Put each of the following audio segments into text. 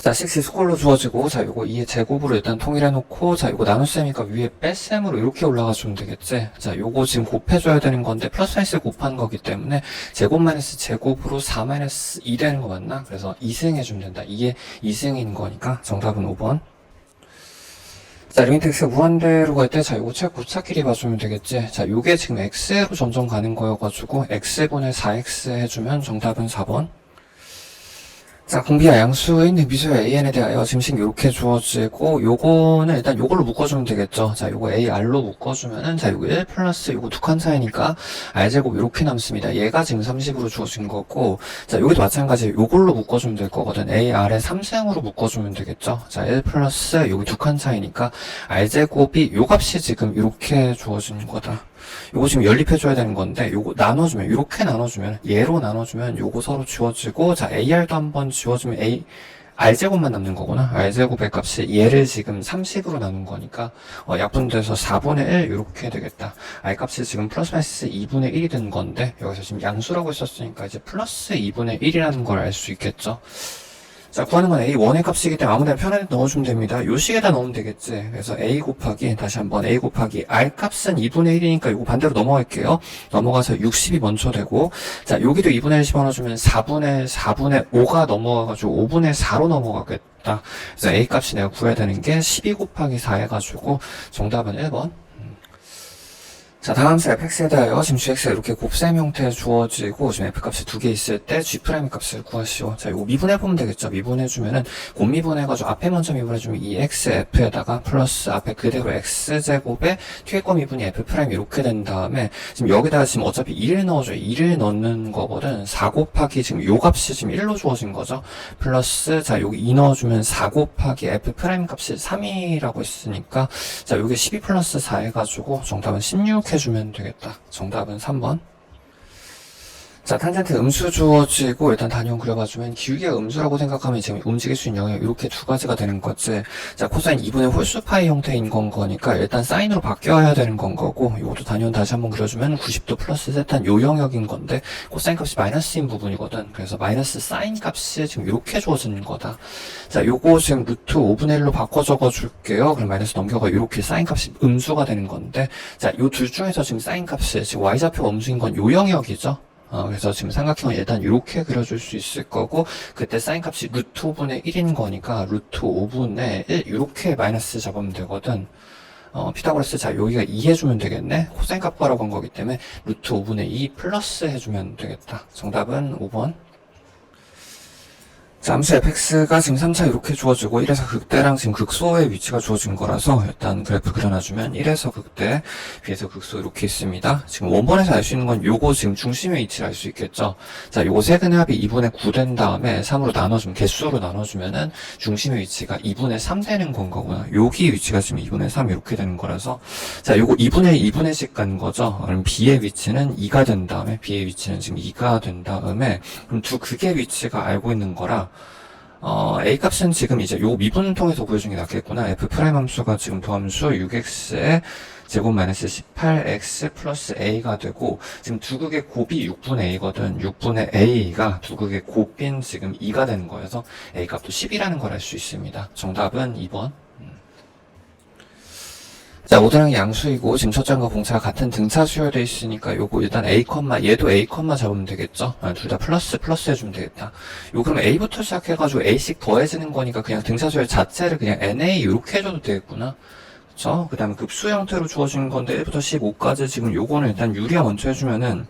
자, 6 스콜로 주어지고, 자, 요거 2의 제곱으로 일단 통일해놓고, 자, 요거 나눗셈이니까 위에 뺄셈으로 이렇게 올라가주면 되겠지? 자, 요거 지금 곱해줘야 되는 건데, 플러스 마이너스 곱한 거기 때문에, 제곱 마이너스 제곱으로 4 마이너스 2 되는 거 맞나? 그래서 2승해주면 된다. 2의 2승인 거니까, 정답은 5번. 자, 리미트 x가 무한대로 갈 때, 자, 요거 책 고차끼리 봐주면 되겠지? 자, 요게 지금 x로 점점 가는 거여가지고, x분의 4x 해주면 정답은 4번. 자, 공비와 양수인 미수의 an에 대하여 짐식 요렇게 주어지고, 요거는 일단 요걸로 묶어주면 되겠죠. 자, 요거 ar로 묶어주면은, 자, 요거 1 플러스 요거 두 칸 차이니까 r제곱 요렇게 남습니다. 얘가 지금 30으로 주어진 거고, 자, 여기도 마찬가지 요걸로 묶어주면 될 거거든. ar에 3승으로 묶어주면 되겠죠. 자, 1 플러스 여기 두 칸 차이니까 r제곱이 요 값이 지금 요렇게 주어진 거다. 요거 지금 연립해줘야 되는 건데, 요거 나눠주면, 요렇게 나눠주면, 얘로 나눠주면 요거 서로 지워지고, 자, ar도 한번 지워주면 r제곱만 남는 거구나. r제곱의 값이 얘를 지금 30으로 나눈 거니까, 약분돼서 4분의 1 요렇게 되겠다. r 값이 지금 플러스 마이너스 2분의 1이 된 건데, 여기서 지금 양수라고 했었으니까 이제 플러스 2분의 1이라는 걸 알 수 있겠죠. 자, 구하는 건 a1의 값이기 때문에 아무데나 편하게 넣어주면 됩니다. 요 식에다 넣으면 되겠지. 그래서 a 곱하기, 다시 한번 a 곱하기 r 값은 2분의 1이니까 요거 반대로 넘어갈게요. 넘어가서 60이 먼저 되고, 자, 여기도 2분의 1 집어넣어주면 4분의 5가 넘어가가지고 5분의 4로 넘어가겠다. 그래서 a 값이 내가 구해야 되는 게 12 곱하기 4 해가지고 정답은 1번. 자, 다음 수 fx에 대하여 지금 gx가 이렇게 곱셈 형태에 주어지고, 지금 f 값이 두 개 있을 때 g' 값을 구하시오. 자, 이거 미분해보면 되겠죠. 미분해주면은, 곱미분해가지고 앞에 먼저 미분해주면 이 xf에다가 플러스 앞에 그대로 x제곱에 뒤에 거 미분이 f' 이렇게 된 다음에, 지금 여기다가 지금 어차피 1을 넣어줘요. 1을 넣는 거거든. 4 곱하기 지금 요 값이 지금 1로 주어진 거죠. 플러스, 자, 여기 2 넣어주면 4 곱하기 f' 값이 3이라고 했으니까, 자, 요게 12 플러스 4 해가지고 정답은 16 해주면 되겠다. 정답은 3번. 자, 탄젠트 음수 주어지고 일단 단위원 그려봐주면 기울기가 음수라고 생각하면 지금 움직일 수 있는 영역 이렇게 두 가지가 되는 거지. 자, 코사인 2분의 홀수 파이 형태인 건 거니까 일단 사인으로 바뀌어야 되는 건 거고, 이것도 단위원 다시 한번 그려주면 90도 플러스 세탄 요 영역인 건데 코사인 값이 마이너스인 부분이거든. 그래서 마이너스 사인 값이 지금 이렇게 주어지는 거다. 자, 요거 지금 루트 5분의 1로 바꿔 적어줄게요. 그럼 마이너스 넘겨가 이렇게 사인 값이 음수가 되는 건데, 자, 요 둘 중에서 지금 사인 값이 지금 y좌표 음수인 건 요 영역이죠. 그래서 지금 삼각형을 일단 이렇게 그려줄 수 있을 거고, 그때 사인 값이 루트 5분의 1인 거니까 루트 5분의 1 이렇게 마이너스 잡으면 되거든. 피타고라스, 자, 여기가 2 해주면 되겠네. 코사인 값 구하라고 한 거기 때문에 루트 5분의 2 플러스 해주면 되겠다. 정답은 5번. 자, 함수 fx가 지금 3차 이렇게 주어지고 1에서 극대랑 지금 극소의 위치가 주어진 거라서 일단 그래프 그려놔주면 1에서 극대, B에서 극소 이렇게 있습니다. 지금 원본에서 알 수 있는 건 요거 지금 중심의 위치를 알 수 있겠죠. 자, 요거 세근의 합이 2분의 9 된 다음에 3으로 나눠주면, 개수로 나눠주면은 중심의 위치가 2분의 3 되는 건 거구나. 여기 위치가 지금 2분의 3 이렇게 되는 거라서, 자, 요거 2분의 씩 간 거죠. 그럼 B의 위치는 2가 된 다음에, B의 위치는 지금 2가 된 다음에, 그럼 두 극의 위치가 알고 있는 거라, A 값은 지금 이제 요 미분을 통해서 구해주는 게 낫겠구나. F' 함수가 지금 도함수 6x의 제곱 마이너스 18x 플러스 a가 되고, 지금 두 극의 곱이 6분의 a거든. 6분의 a가 두 극의 곱인 지금 2가 되는 거여서 a 값도 10이라는 걸 알 수 있습니다. 정답은 2번. 자, 모델항이 양수이고 지금 첫 장과 공차가 같은 등차 수열되어 있으니까 요거 일단 a, 얘도 a, 잡으면 되겠죠. 둘 다 플러스 해주면 되겠다. 요 그럼 a부터 시작해가지고 a씩 더해지는 거니까 그냥 등차 수열 자체를 그냥 na 이렇게 해줘도 되겠구나. 그쵸? 그 다음에 급수 형태로 주어진 건데 1부터 15까지 지금 요거는 일단 유리화 먼저 해주면은,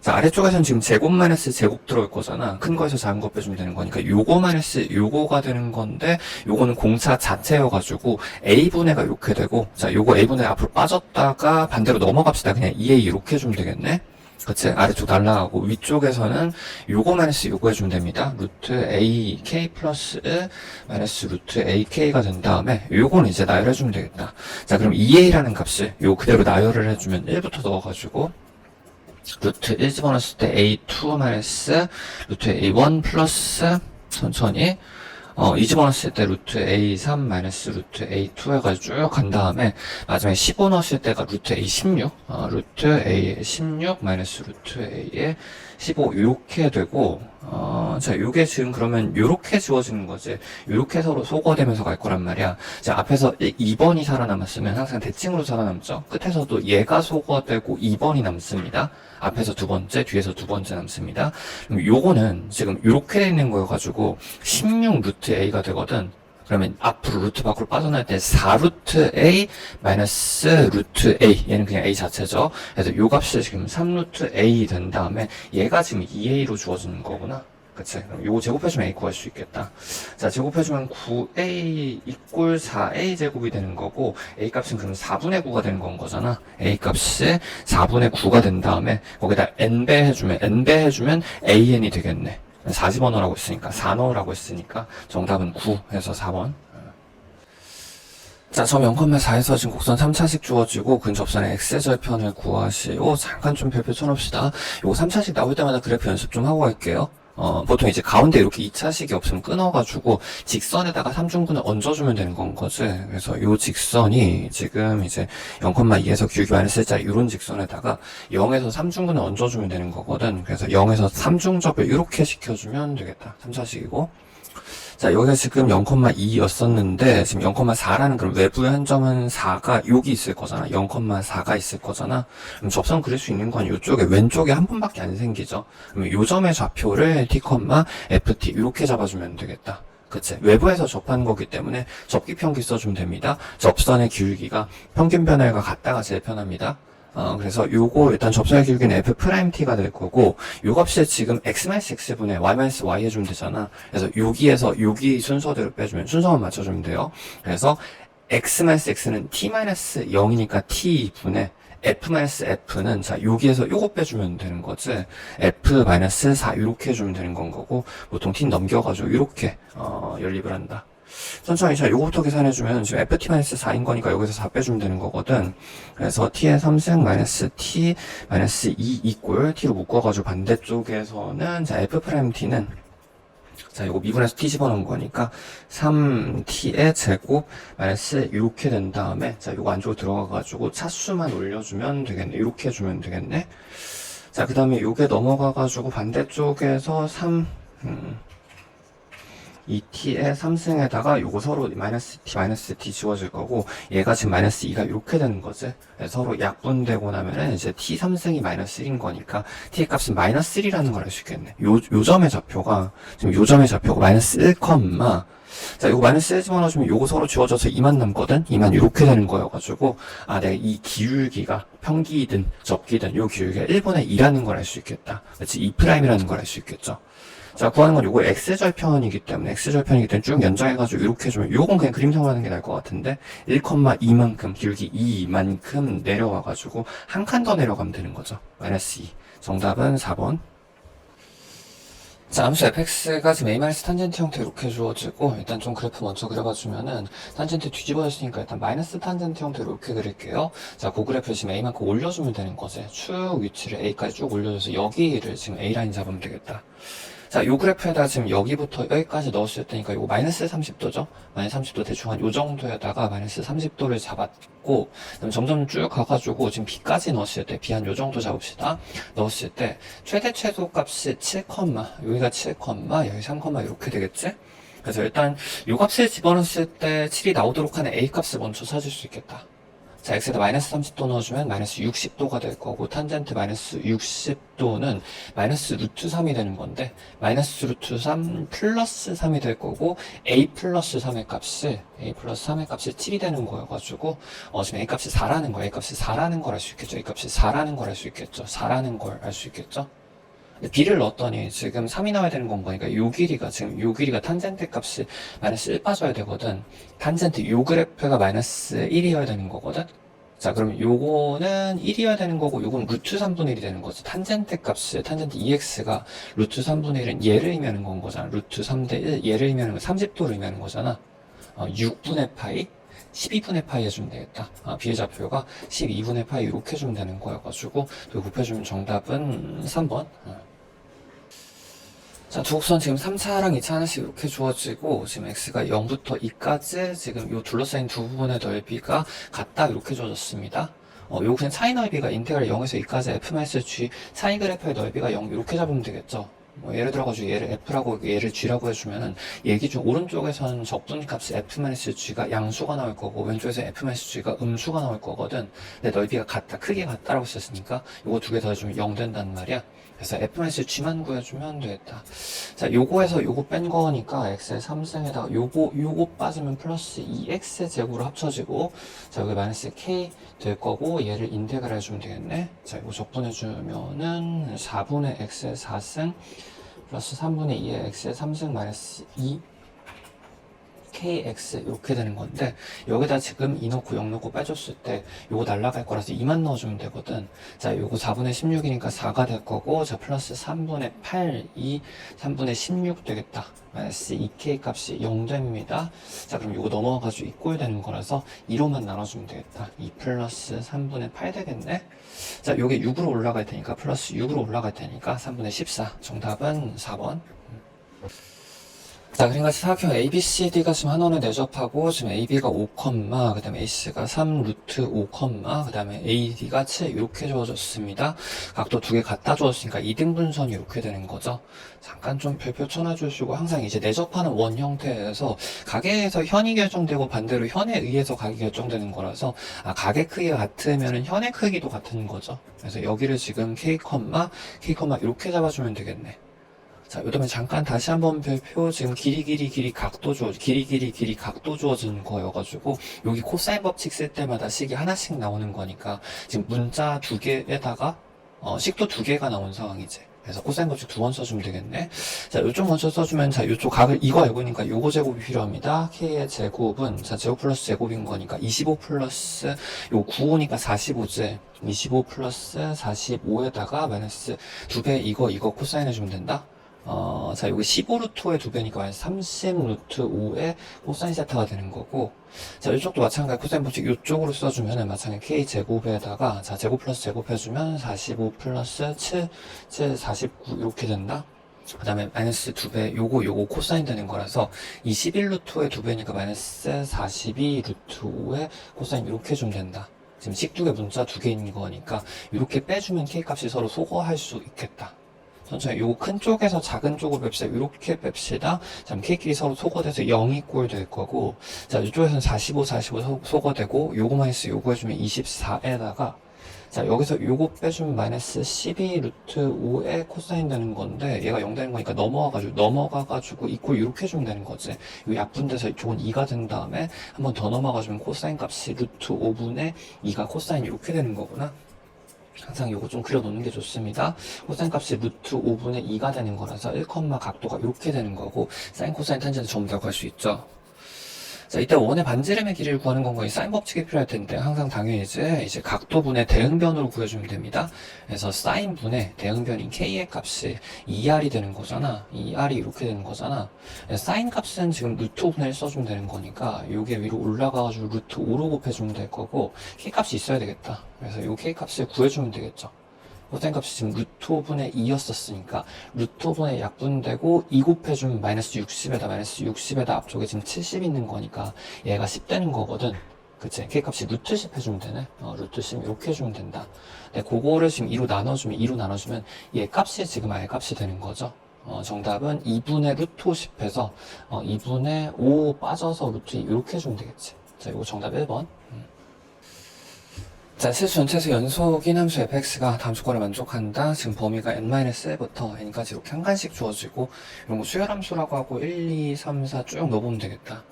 자, 아래쪽에서는 지금 제곱 마이너스 제곱 들어올 거잖아. 큰 거에서 작은 거 빼주면 되는 거니까 요거 마이너스 요거가 되는 건데, 요거는 공차 자체여가지고 a분의가 이렇게 되고, 자, 요거 a분의 앞으로 빠졌다가 반대로 넘어갑시다. 그냥 2a 이렇게 해주면 되겠네. 그치? 아래쪽 날라가고 위쪽에서는 요거 마이너스 요거 해주면 됩니다. 루트 ak 플러스 마이너스 루트 ak가 된 다음에 요거는 이제 나열해주면 되겠다. 자, 그럼 2a라는 값을 요 그대로 나열을 해주면 1부터 넣어가지고 루트 1 집어넣었을 때 a2 마이너스 루트 a1 플러스 천천히 2 집어넣었을 때 루트 a3 마이너스 루트 a2 해가지고 쭉 간 다음에 마지막에 15 넣었을 때가 루트 a16 루트 a16 마이너스 루트 a의 15 이렇게 되고, 자, 요게 지금 그러면 요렇게 지워지는 거지. 요렇게 서로 소거되면서 갈 거란 말이야. 자, 앞에서 2번이 살아남았으면 항상 대칭으로 살아남죠. 끝에서도 얘가 소거되고 2번이 남습니다. 앞에서 두 번째, 뒤에서 두 번째 남습니다. 그럼 요거는 지금 요렇게 돼 있는 거여가지고 16 루트 A가 되거든. 그러면 앞으로 루트 밖으로 빠져나갈 때 4루트 A 마이너스 루트 A, 얘는 그냥 A 자체죠. 그래서 요 값이 지금 3루트 A 된 다음에 얘가 지금 2A로 주어지는 거구나. 그치? 그럼 요거 제곱해주면 A 구할 수 있겠다. 자, 제곱해주면 9A 이꼴 4A 제곱이 되는 거고, A 값은 그럼 4분의 9가 되는 건 거잖아. A 값이 4분의 9가 된 다음에, 거기다 N배 해주면 AN이 되겠네. 40 넣으라고 했으니까, 4 넣으라고 했으니까, 정답은 9 해서 4번. 자, 점 0,4에서 지금 곡선 3차식 주어지고 근접선의 X절편을 구하시오. 잠깐 좀 별표 쳐놓읍시다. 요거 3차식 나올 때마다 그래프 연습 좀 하고 갈게요. 보통 이제 가운데 이렇게 2차식이 없으면 끊어가지고 직선에다가 삼중분을 얹어주면 되는 건 거지. 그래서 요 직선이 지금 이제 0,2에서 기울기 마이너스 1짜리 요런 직선에다가 0에서 삼중분을 얹어주면 되는 거거든. 그래서 0에서 삼중접을 이렇게 시켜주면 되겠다. 3차식이고. 자, 여기가 지금 0,2였었는데, 지금 0,4라는 그럼 외부의 한 점은 4가 여기 있을 거잖아. 0,4가 있을 거잖아. 그럼 접선 그릴 수 있는 건 이쪽에, 왼쪽에 한 번밖에 안 생기죠. 그럼 요 점의 좌표를 t, ft, 이렇게 잡아주면 되겠다. 그치? 외부에서 접하는 거기 때문에 접기 평기 써주면 됩니다. 접선의 기울기가 평균 변화가 같다가 제일 편합니다. 그래서 요거 일단 접선의 기울기는 F'T가 될 거고, 요 값이 지금 X-X분의 Y-Y 해주면 되잖아. 그래서 여기에서 여기 순서대로 빼주면, 순서만 맞춰주면 돼요. 그래서 X-X는 T-0이니까 T분의 F-F는, 자, 여기에서 요거 빼주면 되는 거지. F-4, 요렇게 해주면 되는 건 거고, 보통 T 넘겨가지고, 요렇게, 연립을 한다. 천천히, 자, 요거부터 계산해주면, 지금 FT-4인 거니까 여기서 4 빼주면 되는 거거든. 그래서 T의 3승 마이너스 T 마이너스 2 이꼴 T로 묶어가지고 반대쪽에서는, 자, F'T는, 자, 요거 미분해서 T 집어넣은 거니까, 3T의 제곱 마이너스 이렇게 된 다음에, 자, 요거 안쪽으로 들어가가지고 차수만 올려주면 되겠네. 이렇게 해주면 되겠네. 자, 그 다음에 요게 넘어가가지고 반대쪽에서 2t의 3승에다가 요거 서로 마이너스 t 지워질 거고, 얘가 지금 마이너스 2가 이렇게 되는 거지. 서로 약분되고 나면은 이제 t 3승이 마이너스 1인 거니까 t의 값은 마이너스 1이라는 걸 알 수 있겠네. 요 점의 좌표가 지금 요 점의 좌표가 마이너스 1, 자, 요거 마이너스 1 집어넣어주면 요거 서로 지워져서 2만 남거든? 2만 이렇게 되는 거여가지고, 내가 이 기울기가 평기든 접기든 요 기울기가 1분의 2라는 걸 알 수 있겠다. 그치? 2'이라는 걸 알 수 있겠죠. 자, 구하는 건 요거 X절편이기 때문에 쭉 연장해가지고 이렇게 해주면, 요건 그냥 그림상으로 하는 게 나을 것 같은데, 1,2만큼, 기울기 2만큼 내려와가지고, 한 칸 더 내려가면 되는 거죠. 마이너스 2. 정답은 4번. 자, 함수 fx가 지금 a 탄젠트 형태로 이렇게 주어지고, 일단 좀 그래프 먼저 그려봐주면은, 탄젠트 뒤집어졌으니까 일단 마이너스 탄젠트 형태로 이렇게 그릴게요. 자, 그 그래프를 지금 a만큼 올려주면 되는 거지. 쭉 위치를 a까지 쭉 올려줘서 여기를 지금 a 라인 잡으면 되겠다. 자, 요 그래프에다가 지금 여기부터 여기까지 넣었을 때니까 이거 마이너스 30도죠? 마이너스 30도 대충 한 요 정도에다가 마이너스 30도를 잡았고, 그다음 점점 쭉 가가지고 지금 B까지 넣었을 때, B 한 요 정도 잡읍시다. 넣었을 때, 최대 최소 값이 7, 여기가 7, 여기 3, 이렇게 되겠지? 그래서 일단 요 값을 집어넣었을 때 7이 나오도록 하는 A 값을 먼저 찾을 수 있겠다. 자, x에다 마이너스 30도 넣어주면 마이너스 60도가 될 거고, 탄젠트 마이너스 60도는 마이너스 루트 3이 되는 건데, 마이너스 루트 3 플러스 3이 될 거고, a 플러스 3의 값이 7이 되는 거여가지고, 지금 a 값이 4라는 거, a 값이 4라는 걸 알 수 있겠죠. a 값이 4라는 걸 알 수 있겠죠. 4라는 걸 알 수 있겠죠. 근데 b를 넣었더니 지금 3이 나와야 되는 건 뭐니까 요 길이가 탄젠트 값이 마이너스 1 빠져야 되거든. 탄젠트 요 그래프가 마이너스 1이어야 되는 거거든. 자, 그럼 요거는 1이어야 되는 거고, 요건 루트 3분의 1이 되는 거지. 탄젠트 2x가 루트 3분의 1은 얘를 의미하는 건 거잖아. 루트 3대 1, 얘를 의미하는 건 30도를 의미하는 거잖아. 6분의 파이 12분의 파이 해주면 되겠다. B의 좌표가 12분의 파이 이렇게 해주면 되는 거여가지고, 곱해주면 정답은 3번. 자, 두 곡선 지금 3차랑 2차 하나씩 이렇게 주어지고, 지금 x가 0부터 2까지 지금 요 둘러싸인 두 부분의 넓이가 같다 이렇게 주어졌습니다. 요거 그냥 차이 넓이가 인테그랄 0에서 2까지 f-g 차이 그래프의 넓이가 0 이렇게 잡으면 되겠죠. 뭐 예를 들어가지고 얘를 F라고 얘를 G라고 해주면은 얘기 중 오른쪽에서는 적분값이 F-G가 양수가 나올 거고 왼쪽에서 F-G가 음수가 나올 거거든. 근데 넓이가 같다, 크게 같다라고 썼으니까 요거 두 개 더해주면 0 된단 말이야. 그래서 F-G만 구해주면 되겠다. 자, 요거에서 요거 뺀 거니까 x의 3승에다가 요거 빠지면 플러스 2x 제곱으로 합쳐지고, 자, 여기 마이너스 k 될 거고, 얘를 인테그랄 해주면 되겠네. 자, 이거 적분해주면은 4분의 x의 4승 플러스 3분의 2의 x의 3승 마이너스 2 kx 이렇게 되는 건데, 여기다 지금 2 넣고 0 넣고 빼줬을 때 요거 날라갈 거라서 2만 넣어주면 되거든. 자, 요거 4분의 16이니까 4가 될 거고, 자, 플러스 3분의 8, 2, 3분의 16 되겠다. 마이너스 2k 값이 0 됩니다. 자, 그럼 요거 넘어가가지고 이꼴 되는 거라서 2로만 나눠주면 되겠다. 2 플러스 3분의 8 되겠네. 자, 요게 6으로 올라갈 테니까, 플러스 6으로 올라갈 테니까 3분의 14. 정답은 4번. 자, 그러니까 사각형 ABCD가 지금 한 원에 내접하고, 지금 AB가 5, 그 다음에 AC가 3 루트 5, 그 다음에 AD가 7 이렇게 주어졌습니다. 각도 두 개 갖다 주었으니까 2등분선이 이렇게 되는 거죠. 잠깐 좀 별표 쳐놔주시고, 항상 이제 내접하는 원 형태에서 각에서 현이 결정되고 반대로 현에 의해서 각이 결정되는 거라서, 각의 크기가 같으면 현의 크기도 같은 거죠. 그래서 여기를 지금 K, 이렇게 잡아주면 되겠네. 자, 요다음에 잠깐 다시 한번 별표, 지금 길이 각도 주어진 거여가지고, 여기 코사인 법칙 쓸 때마다 식이 하나씩 나오는 거니까, 지금 문자 두 개에다가, 식도 두 개가 나온 상황이지. 그래서 코사인 법칙 두 번 써주면 되겠네. 자, 요쪽 먼저 써주면, 자, 요쪽 각을, 이거 알고 있으니까 요거 제곱이 필요합니다. K의 제곱은, 자, 제곱 플러스 제곱인 거니까, 25 플러스, 요 95니까 45지. 25 플러스 45에다가 마이너스 2배 이거 코사인 해주면 된다. 자, 여기 15 루트 5의 2배니까 30 루트 5의 코사인 세타가 되는 거고, 자, 이쪽도 마찬가지 코사인 법칙 이쪽으로 써주면은 마찬가지 k 제곱에다가, 자, 제곱 플러스 제곱 해주면 45 플러스 7, 49 이렇게 된다. 그 다음에 마이너스 2배, 요거 코사인 되는 거라서 21 루트 5의 2배니까 마이너스 42 루트 5의 코사인 이렇게 해주면 된다. 지금 식 두 개 문자 두 개 있는 거니까 이렇게 빼주면 k 값이 서로 소거할 수 있겠다. 천천히 요거 큰 쪽에서 작은 쪽으로 뺍시다. 이렇게 뺍시다. 자, K끼리 서로 소거돼서 0이 꼴 될 거고, 자, 이쪽에서는 45 소거되고, 요거 마이너스 요거 해주면 24에다가, 자, 여기서 요거 빼주면 마이너스 12 루트 5의 코사인 되는 건데, 얘가 0 되는 거니까 넘어가가지고 이 꼴 이렇게 해주면 되는 거지. 요 약분 돼서 이쪽은 2가 된 다음에, 한 번 더 넘어가주면 코사인 값이 루트 5분의 2가 코사인 이렇게 되는 거구나. 항상 요거 좀 그려놓는 게 좋습니다. 코사인 값이 루트 5분의 2가 되는 거라서 1, 각도가 이렇게 되는 거고, 사인, 코사인, 탄젠트 전부 다 구할 수 있죠. 자, 이때 원의 반지름의 길이를 구하는 건 거의 사인 법칙이 필요할 텐데, 항상 당연히 이제 각도분의 대응변으로 구해주면 됩니다. 그래서 사인분의 대응변인 k의 값이 2r이 되는 거잖아. 2r이 이렇게 되는 거잖아. 사인 값은 지금 루트 5분의 1 써주면 되는 거니까, 요게 위로 올라가가지고 루트 5로 곱해주면 될 거고, k 값이 있어야 되겠다. 그래서 요 k 값을 구해주면 되겠죠. 코사인 값이 지금 루트 5분의 2였었으니까 루트 5분의 약분되고 2 곱해주면 마이너스 60에다 앞쪽에 지금 70 있는 거니까 얘가 10 되는 거거든. 그치? k 값이 루트 10 해주면 되네. 루트 10 이렇게 해주면 된다. 근데 그거를 지금 2로 나눠주면 얘 값이 지금 r 값이 되는 거죠. 정답은 2분의 루트 50 해서 2분의 5 빠져서 루트 2 이렇게 해주면 되겠지. 자, 이거 정답 1번. 자, 실수 전체에서 연속인 함수 fx가 다음 조건을 만족한다. 지금 범위가 n-1부터 n까지 이렇게 한 간씩 주어지고, 이런 거 수열함수라고 하고 1, 2, 3, 4 쭉 넣어보면 되겠다.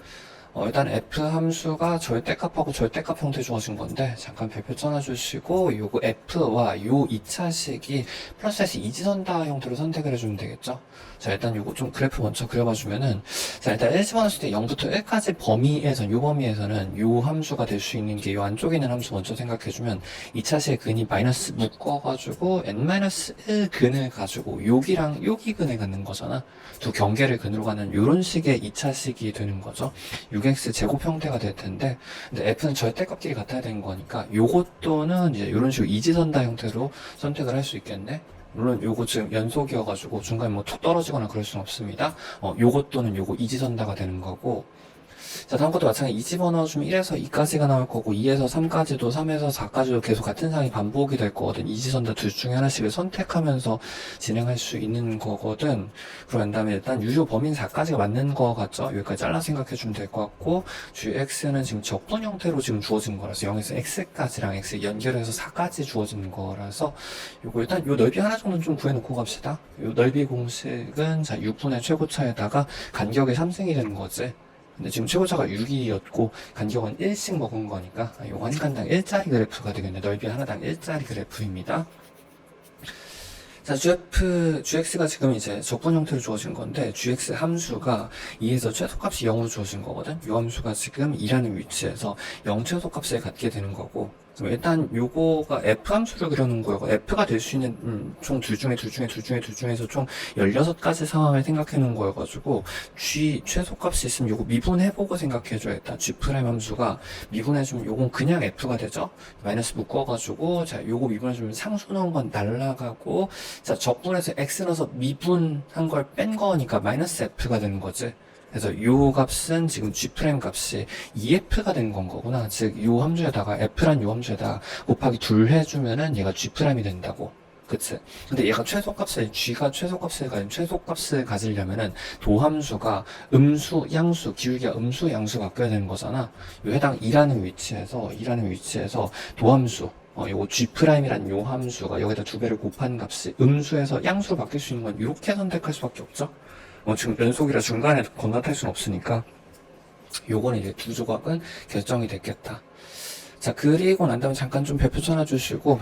일단 f 함수가 절대값하고 절대값 형태 주어진 건데, 잠깐 별표 써놔주시고, 요거 f와 요 2차식이 플러스에서 이지선다 형태로 선택을 해주면 되겠죠. 자, 일단 요거 좀 그래프 먼저 그려봐주면은, 자, 일단 1 집어넣었을 때 0부터 1까지 요 범위에서는 요 함수가 될 수 있는 게 요 안쪽에 있는 함수 먼저 생각해주면, 2차식 근이 마이너스 묶어가지고, n-1 근을 가지고, 여기랑 여기 근을 갖는 거잖아. 두 경계를 근으로 가는 요런 식의 2차식이 되는 거죠. 6x 제곱 형태가 될 텐데, 근데 f는 절대값끼리 같아야 되는 거니까 요것도는 이제 이런 식으로 이지선다 형태로 선택을 할 수 있겠네. 물론 요거 지금 연속이어가지고 중간에 뭐 툭 떨어지거나 그럴 수는 없습니다. 요것도는 요거 이지선다가 되는 거고, 자, 다음 것도 마찬가지. 이 집어넣어주면 1에서 2까지가 나올 거고, 2에서 3까지도, 3에서 4까지도 계속 같은 상황이 반복이 될 거거든. 이지선다 둘 중에 하나씩을 선택하면서 진행할 수 있는 거거든. 그런 다음에 일단 유효 범위는 4까지가 맞는 거 같죠? 여기까지 잘라 생각해주면 될 것 같고, gx는 지금 적분 형태로 지금 주어진 거라서 0에서 x까지랑 x 연결해서 4까지 주어진 거라서 요거 일단 요 넓이 하나 정도는 좀 구해놓고 갑시다. 요 넓이 공식은 자 6분의 최고차에다가 간격이 3승이 되는 거지. 근데 지금 최고차가 6이었고 간격은 1씩 먹은 거니까 요거 한 칸당 1짜리 그래프가 되겠네. 넓이 하나당 1짜리 그래프입니다. 자, gx가 지금 이제 적분 형태로 주어진 건데, gx 함수가 2에서 최소값이 0으로 주어진 거거든? 이 함수가 지금 2라는 위치에서 0 최소값을 갖게 되는 거고, 그럼 일단 요거가 f 함수를 그려놓은 거고, f가 될 수 있는, 총 둘 중에서 총 16가지 상황을 생각해 놓은 거여가지고, g 최소값이 있으면 요거 미분해보고 생각해줘야겠다. g 프라임 함수가 미분해주면 요건 그냥 f가 되죠? 마이너스 묶어가지고, 자, 요거 미분해주면 상수 넣은 건 날라가고, 자, 적분해서 x 넣어서 미분한 걸 뺀 거니까 마이너스 f가 되는 거지. 그래서 요 값은 지금 g' 값이 2f가 된 건 거구나. 즉, 요 함수에다가 f란 요 함수에다가 곱하기 2 해주면은 얘가 g'이 된다고. 그치? 근데 얘가 g가 최소값을 가지려면은 도함수가 음수, 양수, 기울기가 음수, 양수 바뀌어야 되는 거잖아. 요 해당 2라는 위치에서 도함수, 요거 g'이란 요 함수가 여기다 2배를 곱한 값이 음수에서 양수로 바뀔 수 있는 건 이렇게 선택할 수밖에 없죠? 지금 연속이라 중간에 건너뛸 수는 없으니까 요거는 이제 두 조각은 결정이 됐겠다. 자, 그리고 난 다음에 잠깐 좀 별표 쳐놔주시고,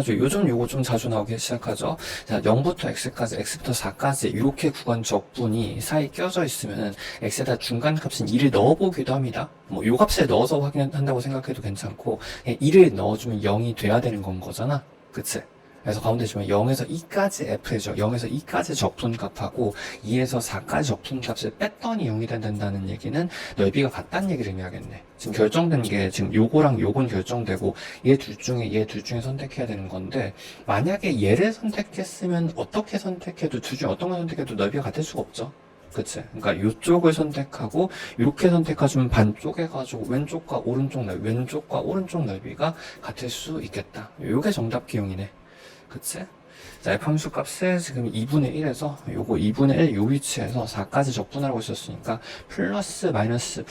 요즘 요거 좀 자주 나오기 시작하죠. 자, 0부터 x까지, x부터 4까지, 이렇게 구간 적분이 사이 껴져 있으면, x에다 중간 값인 2를 넣어보기도 합니다. 요 값을 넣어서 확인한다고 생각해도 괜찮고, 2를 넣어주면 0이 돼야 되는 건 거잖아. 그치? 그래서 가운데 지금 0에서 2까지 f죠. 0에서 2까지 적분값하고 2에서 4까지 적분값을 뺐더니 0이 된다는 얘기는 넓이가 같다는 얘기를 의미하겠네. 지금 결정된 게 지금 요거랑 요건 결정되고 얘 둘 중에 선택해야 되는 건데, 만약에 얘를 선택했으면 어떻게 선택해도 둘 중에 어떤 걸 선택해도 넓이가 같을 수가 없죠. 그치? 그러니까 이쪽을 선택하고 이렇게 선택해주면 반쪽 해가지고 왼쪽과 오른쪽 넓이가 같을 수 있겠다. 요게 정답 기용이네. 그치? 자, f 함수 값을 지금 2분의 1에서 요거 2분의 1 요 위치에서 4까지 적분하라고 했었으니까 플러스 마이너스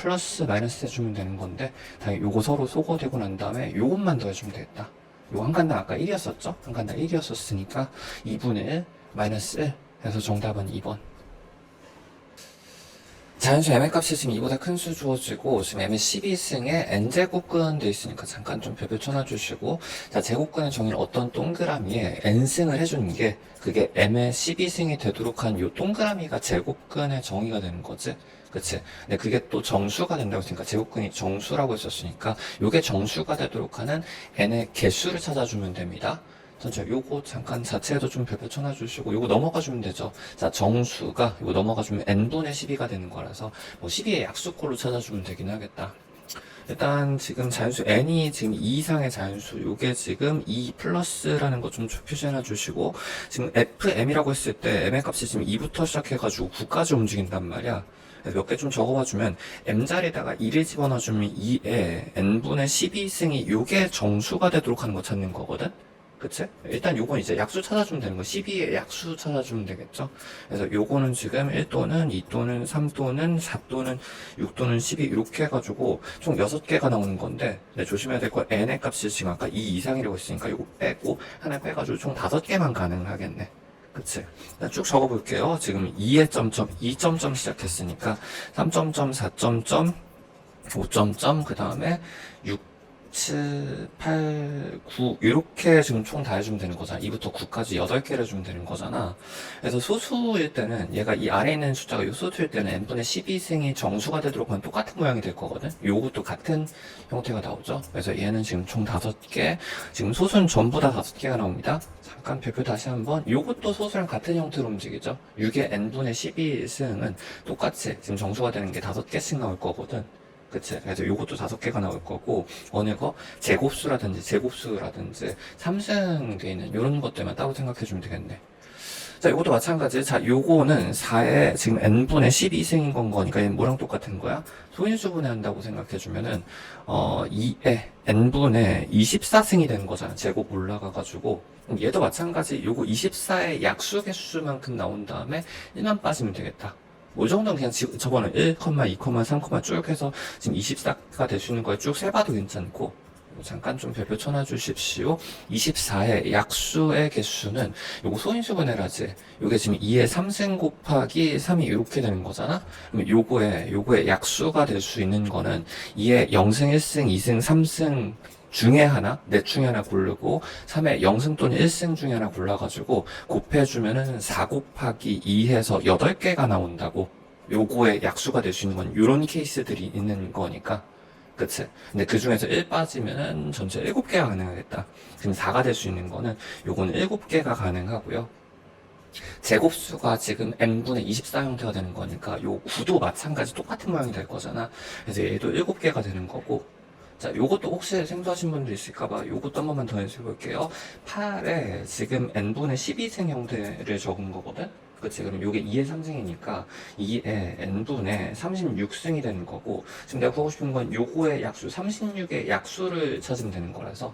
해주면 되는 건데, 당연히 요거 서로 소거되고 난 다음에 요것만 더해주면 되겠다. 요거 한 칸당 아까 1이었었죠? 한 칸당 1이었었으니까 2분의 1 마이너스 1 해서 정답은 2번. 자연수 m의 값이 지금 2보다 큰 수 주어지고, 지금 m의 12승에 n제곱근 돼 있으니까 잠깐 좀 별표 쳐놔주시고, 자, 제곱근의 정의는 어떤 동그라미에 n승을 해주는 게, 그게 m의 12승이 되도록 한 요 동그라미가 제곱근의 정의가 되는 거지. 그치? 근데 그게 또 정수가 된다고 했으니까, 제곱근이 정수라고 했었으니까, 요게 정수가 되도록 하는 n의 개수를 찾아주면 됩니다. 자, 요거 잠깐 자체에도 좀 별표 쳐놔주시고, 요거 넘어가주면 되죠. 자, 정수가 요거 넘어가주면 n분의 12가 되는 거라서 뭐 12의 약수꼴로 찾아주면 되긴 하겠다. 일단 지금 자연수 n이 지금 2 이상의 자연수, 요게 지금 2 플러스라는 거 좀 표시해놔 주시고, 지금 fm이라고 했을 때 m의 값이 지금 2부터 시작해가지고 9까지 움직인단 말이야. 몇 개 좀 적어봐주면 m자리에다가 2를 집어넣어주면 2에 n분의 12승이 요게 정수가 되도록 하는 거 찾는 거거든. 그치? 일단 요건 이제 약수 찾아주면 되는 거. 12의 약수 찾아주면 되겠죠? 그래서 요거는 지금 1또는 2또는 3또는 4또는 6또는 12 이렇게 해가지고 총 6개가 나오는 건데, 근데 조심해야 될 건 n의 값이 지금 아까 2 이상이라고 했으니까 요거 빼고 하나 빼가지고 총 5개만 가능하겠네. 그치? 일단 쭉 적어볼게요. 지금 2의 점점, 2점점 시작했으니까 3점점, 4점점, 5점점, 그 다음에 6 7, 8, 9 이렇게 지금 총 다 해주면 되는 거잖아. 2부터 9까지 8개를 해주면 되는 거잖아. 그래서 소수일 때는 얘가 이 아래에 있는 숫자가 요 소수일 때는 n분의 12승이 정수가 되도록 하면 똑같은 모양이 될 거거든. 요것도 같은 형태가 나오죠. 그래서 얘는 지금 총 5개, 지금 소수는 전부 다 5개가 나옵니다. 잠깐 별표 다시 한번. 요것도 소수랑 같은 형태로 움직이죠. 6의 n분의 12승은 똑같이 지금 정수가 되는 게 5개씩 나올 거거든. 그치? 그래서 요것도 5개가 나올 거고, 어느 거 제곱수라든지 3승 돼 있는 요런 것들만 따로 생각해 주면 되겠네. 자, 이것도 마찬가지. 자, 요거는 4의 지금 n분의 12승인 건 거니까 얘는 뭐랑 똑같은 거야? 소인수분해 한다고 생각해주면은 2의 n분의 24승이 되는 거잖아. 제곱 올라가가지고. 얘도 마찬가지. 요거 24의 약수 개수만큼 나온 다음에 1만 빠지면 되겠다. 뭐, 이 정도는 그냥 저거는 1, 2, 3, 쭉 해서 지금 24가 될 수 있는 거에 쭉 세봐도 괜찮고, 잠깐 좀 별표 쳐놔주십시오. 24의 약수의 개수는 요거 소인수분해라지. 요게 지금 2의 3승 곱하기 3이 이렇게 되는 거잖아? 그럼 요거의 약수가 될 수 있는 거는 2의 0승, 1승, 2승, 3승 중에 하나, 넷 중에 하나 고르고 3의 0승 또는 1승 중에 하나 골라가지고 곱해주면은 4 곱하기 2 해서 8개가 나온다고. 요거의 약수가 될 수 있는 건 요런 케이스들이 있는 거니까. 그치? 근데 그 중에서 1 빠지면은 전체 7개가 가능하겠다. 그럼 4가 될 수 있는 거는 요거는 7개가 가능하고요. 제곱수가 지금 n분의 24 형태가 되는 거니까 요 9도 마찬가지 똑같은 모양이 될 거잖아. 그래서 얘도 7개가 되는 거고. 자, 요것도 혹시 생소하신 분들 있을까봐 요것도 한 번만 더 연습해 볼게요. 8에 지금 n분의 12승 형태를 적은 거거든? 그치? 그럼 요게 2의 3승이니까 2의 n분의 36승이 되는 거고, 지금 내가 구하고 싶은 건 요거의 약수, 36의 약수를 찾으면 되는 거라서,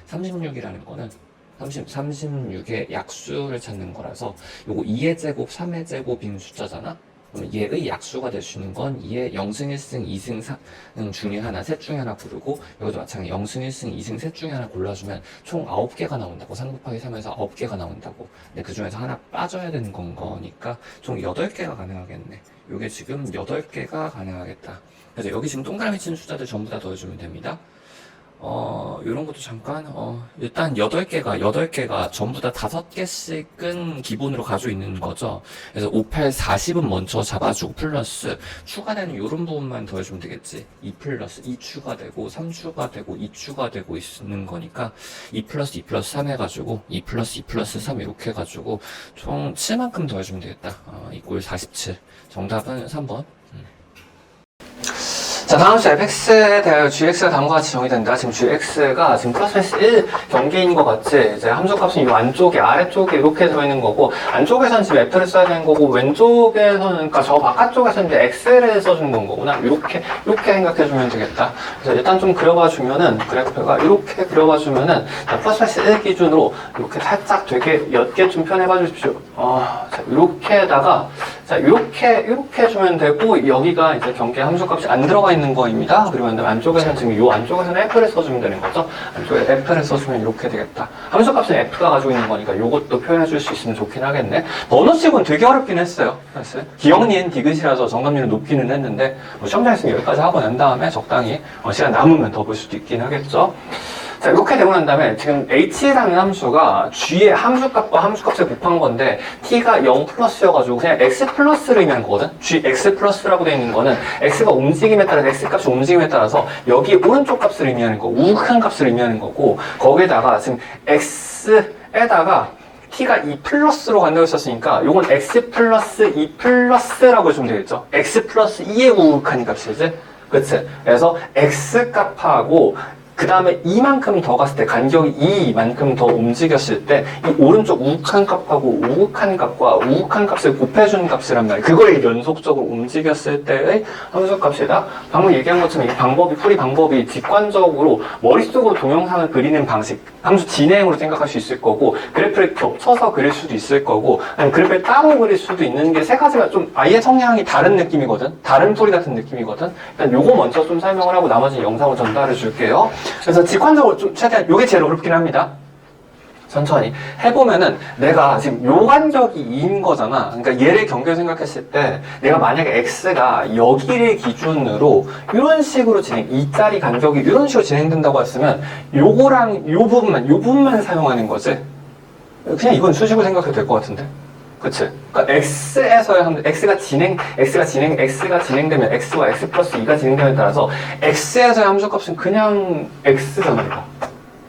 36이라는 거는 36의 약수를 찾는 거라서, 요거 2의 제곱, 3의 제곱인 숫자잖아? 그럼 얘의 약수가 될 수 있는 건 2의 0승, 1승, 2승, 3 중에 하나, 셋 중에 하나 고르고, 여기도 마찬가지 0승, 1승, 2승, 셋 중에 하나 골라주면 총 9개가 나온다고. 3 곱하기 3에서 9개가 나온다고. 근데 그 중에서 하나 빠져야 되는 건 거니까 총 8개가 가능하겠네. 요게 지금 8개가 가능하겠다. 그래서 여기 지금 동그라미 치는 숫자들 전부 다 더해주면 됩니다. 요런 것도 잠깐, 일단 8개가 전부 다 5개씩은 기본으로 가지고 있는 거죠. 그래서 5, 8, 40은 먼저 잡아주고 플러스 추가되는 요런 부분만 더해주면 되겠지. 2 플러스 2 추가되고 3 추가되고 2 추가되고 있는 거니까 2 플러스 2 플러스 3 해가지고 2 플러스 2 플러스 3 이렇게 해가지고 총 7만큼 더해주면 되겠다. 이꼴 47. 정답은 3번. 자, 다음 주 fx에 대하여 gx가 다음과 같이 정의된다. 지금 gx가 지금 플러스 1 경계인 것 같지? 이제 함수값은 이 안쪽에, 아래쪽에 이렇게 들어있는 거고, 안쪽에서는 지금 f를 써야 되는 거고, 왼쪽에서는, 그러니까 저 바깥쪽에서는 이제 x를 써주는 건 거구나. 이렇게 생각해주면 되겠다. 그래서 일단 좀 그려봐주면은, 그래프가 이렇게 그려봐주면은, 자, 플러스 1 기준으로 이렇게 살짝 되게 옅게 좀 표현해봐 주십시오. 자, 이렇게다가, 자, 이렇게 해주면 되고, 여기가 이제 경계 함수값이 안 들어가 있는 거입니다. 그러면 안쪽에서는 지금 요 안쪽에서는 f를 써주면 되는 거죠. 안쪽에 f를 써주면 이렇게 되겠다. 함수값은 f가 가지고 있는 거니까 요것도 표현해줄 수 있으면 좋긴 하겠네. 번호식은 되게 어렵긴 했어요. 기억니은 디귿이라서 정답률은 높기는 했는데, 뭐 시험장에서 여기까지 하고 난 다음에 적당히 시간 남으면 더 볼 수도 있긴 하겠죠. 자, 이렇게 되고 난 다음에 지금 h라는 함수가 g의 함수값과 함수값을 곱한 건데 t가 0 플러스여가지고 그냥 x 플러스를 의미하는 거거든. g x 플러스라고 되어 있는 거는 x가 움직임에 따라서 x값이 움직임에 따라서 여기 오른쪽 값을 의미하는 거, 우극한 값을 의미하는 거고, 거기에다가 지금 x에다가 t가 2 플러스로 간다고 했었으니까 요건 x 플러스 2 플러스라고 해주면 되겠죠. x 플러스 2의 우극한 값이지. 그치? 그래서 x 값하고 그 다음에 2만큼 더 갔을 때, 간격이 2만큼 더 움직였을 때, 이 오른쪽 우극한 값하고 우극한 값과 우극한 값을 곱해주는 값이란 말이야. 그걸 연속적으로 움직였을 때의 함수값이다. 방금 얘기한 것처럼 이 풀이 방법이 직관적으로 머릿속으로 동영상을 그리는 방식, 함수 진행으로 생각할 수 있을 거고, 그래프를 겹쳐서 그릴 수도 있을 거고, 아니면 그래프를 따로 그릴 수도 있는 게 세 가지가 좀 아예 성향이 다른 느낌이거든? 다른 풀이 같은 느낌이거든? 일단 요거 먼저 좀 설명을 하고 나머지 영상을 전달해 줄게요. 그래서 직관적으로 좀 최대한 요게 제일 어렵긴 합니다. 천천히 해보면은 내가 지금 요 간격이 2인 거잖아. 그러니까 얘를 경계로 생각했을 때 내가 만약에 x가 여기를 기준으로 이런 식으로 진행, 2짜리 간격이 이런 식으로 진행된다고 했으면 요거랑 요 부분만 사용하는 거지. 그냥 이건 수식으로 생각해도 될 것 같은데. 그치? 그러니까 x가 진행되면 x와 x 플러스 2가 진행되면 따라서 x에서의 함수값은 그냥 x잖아, 이거.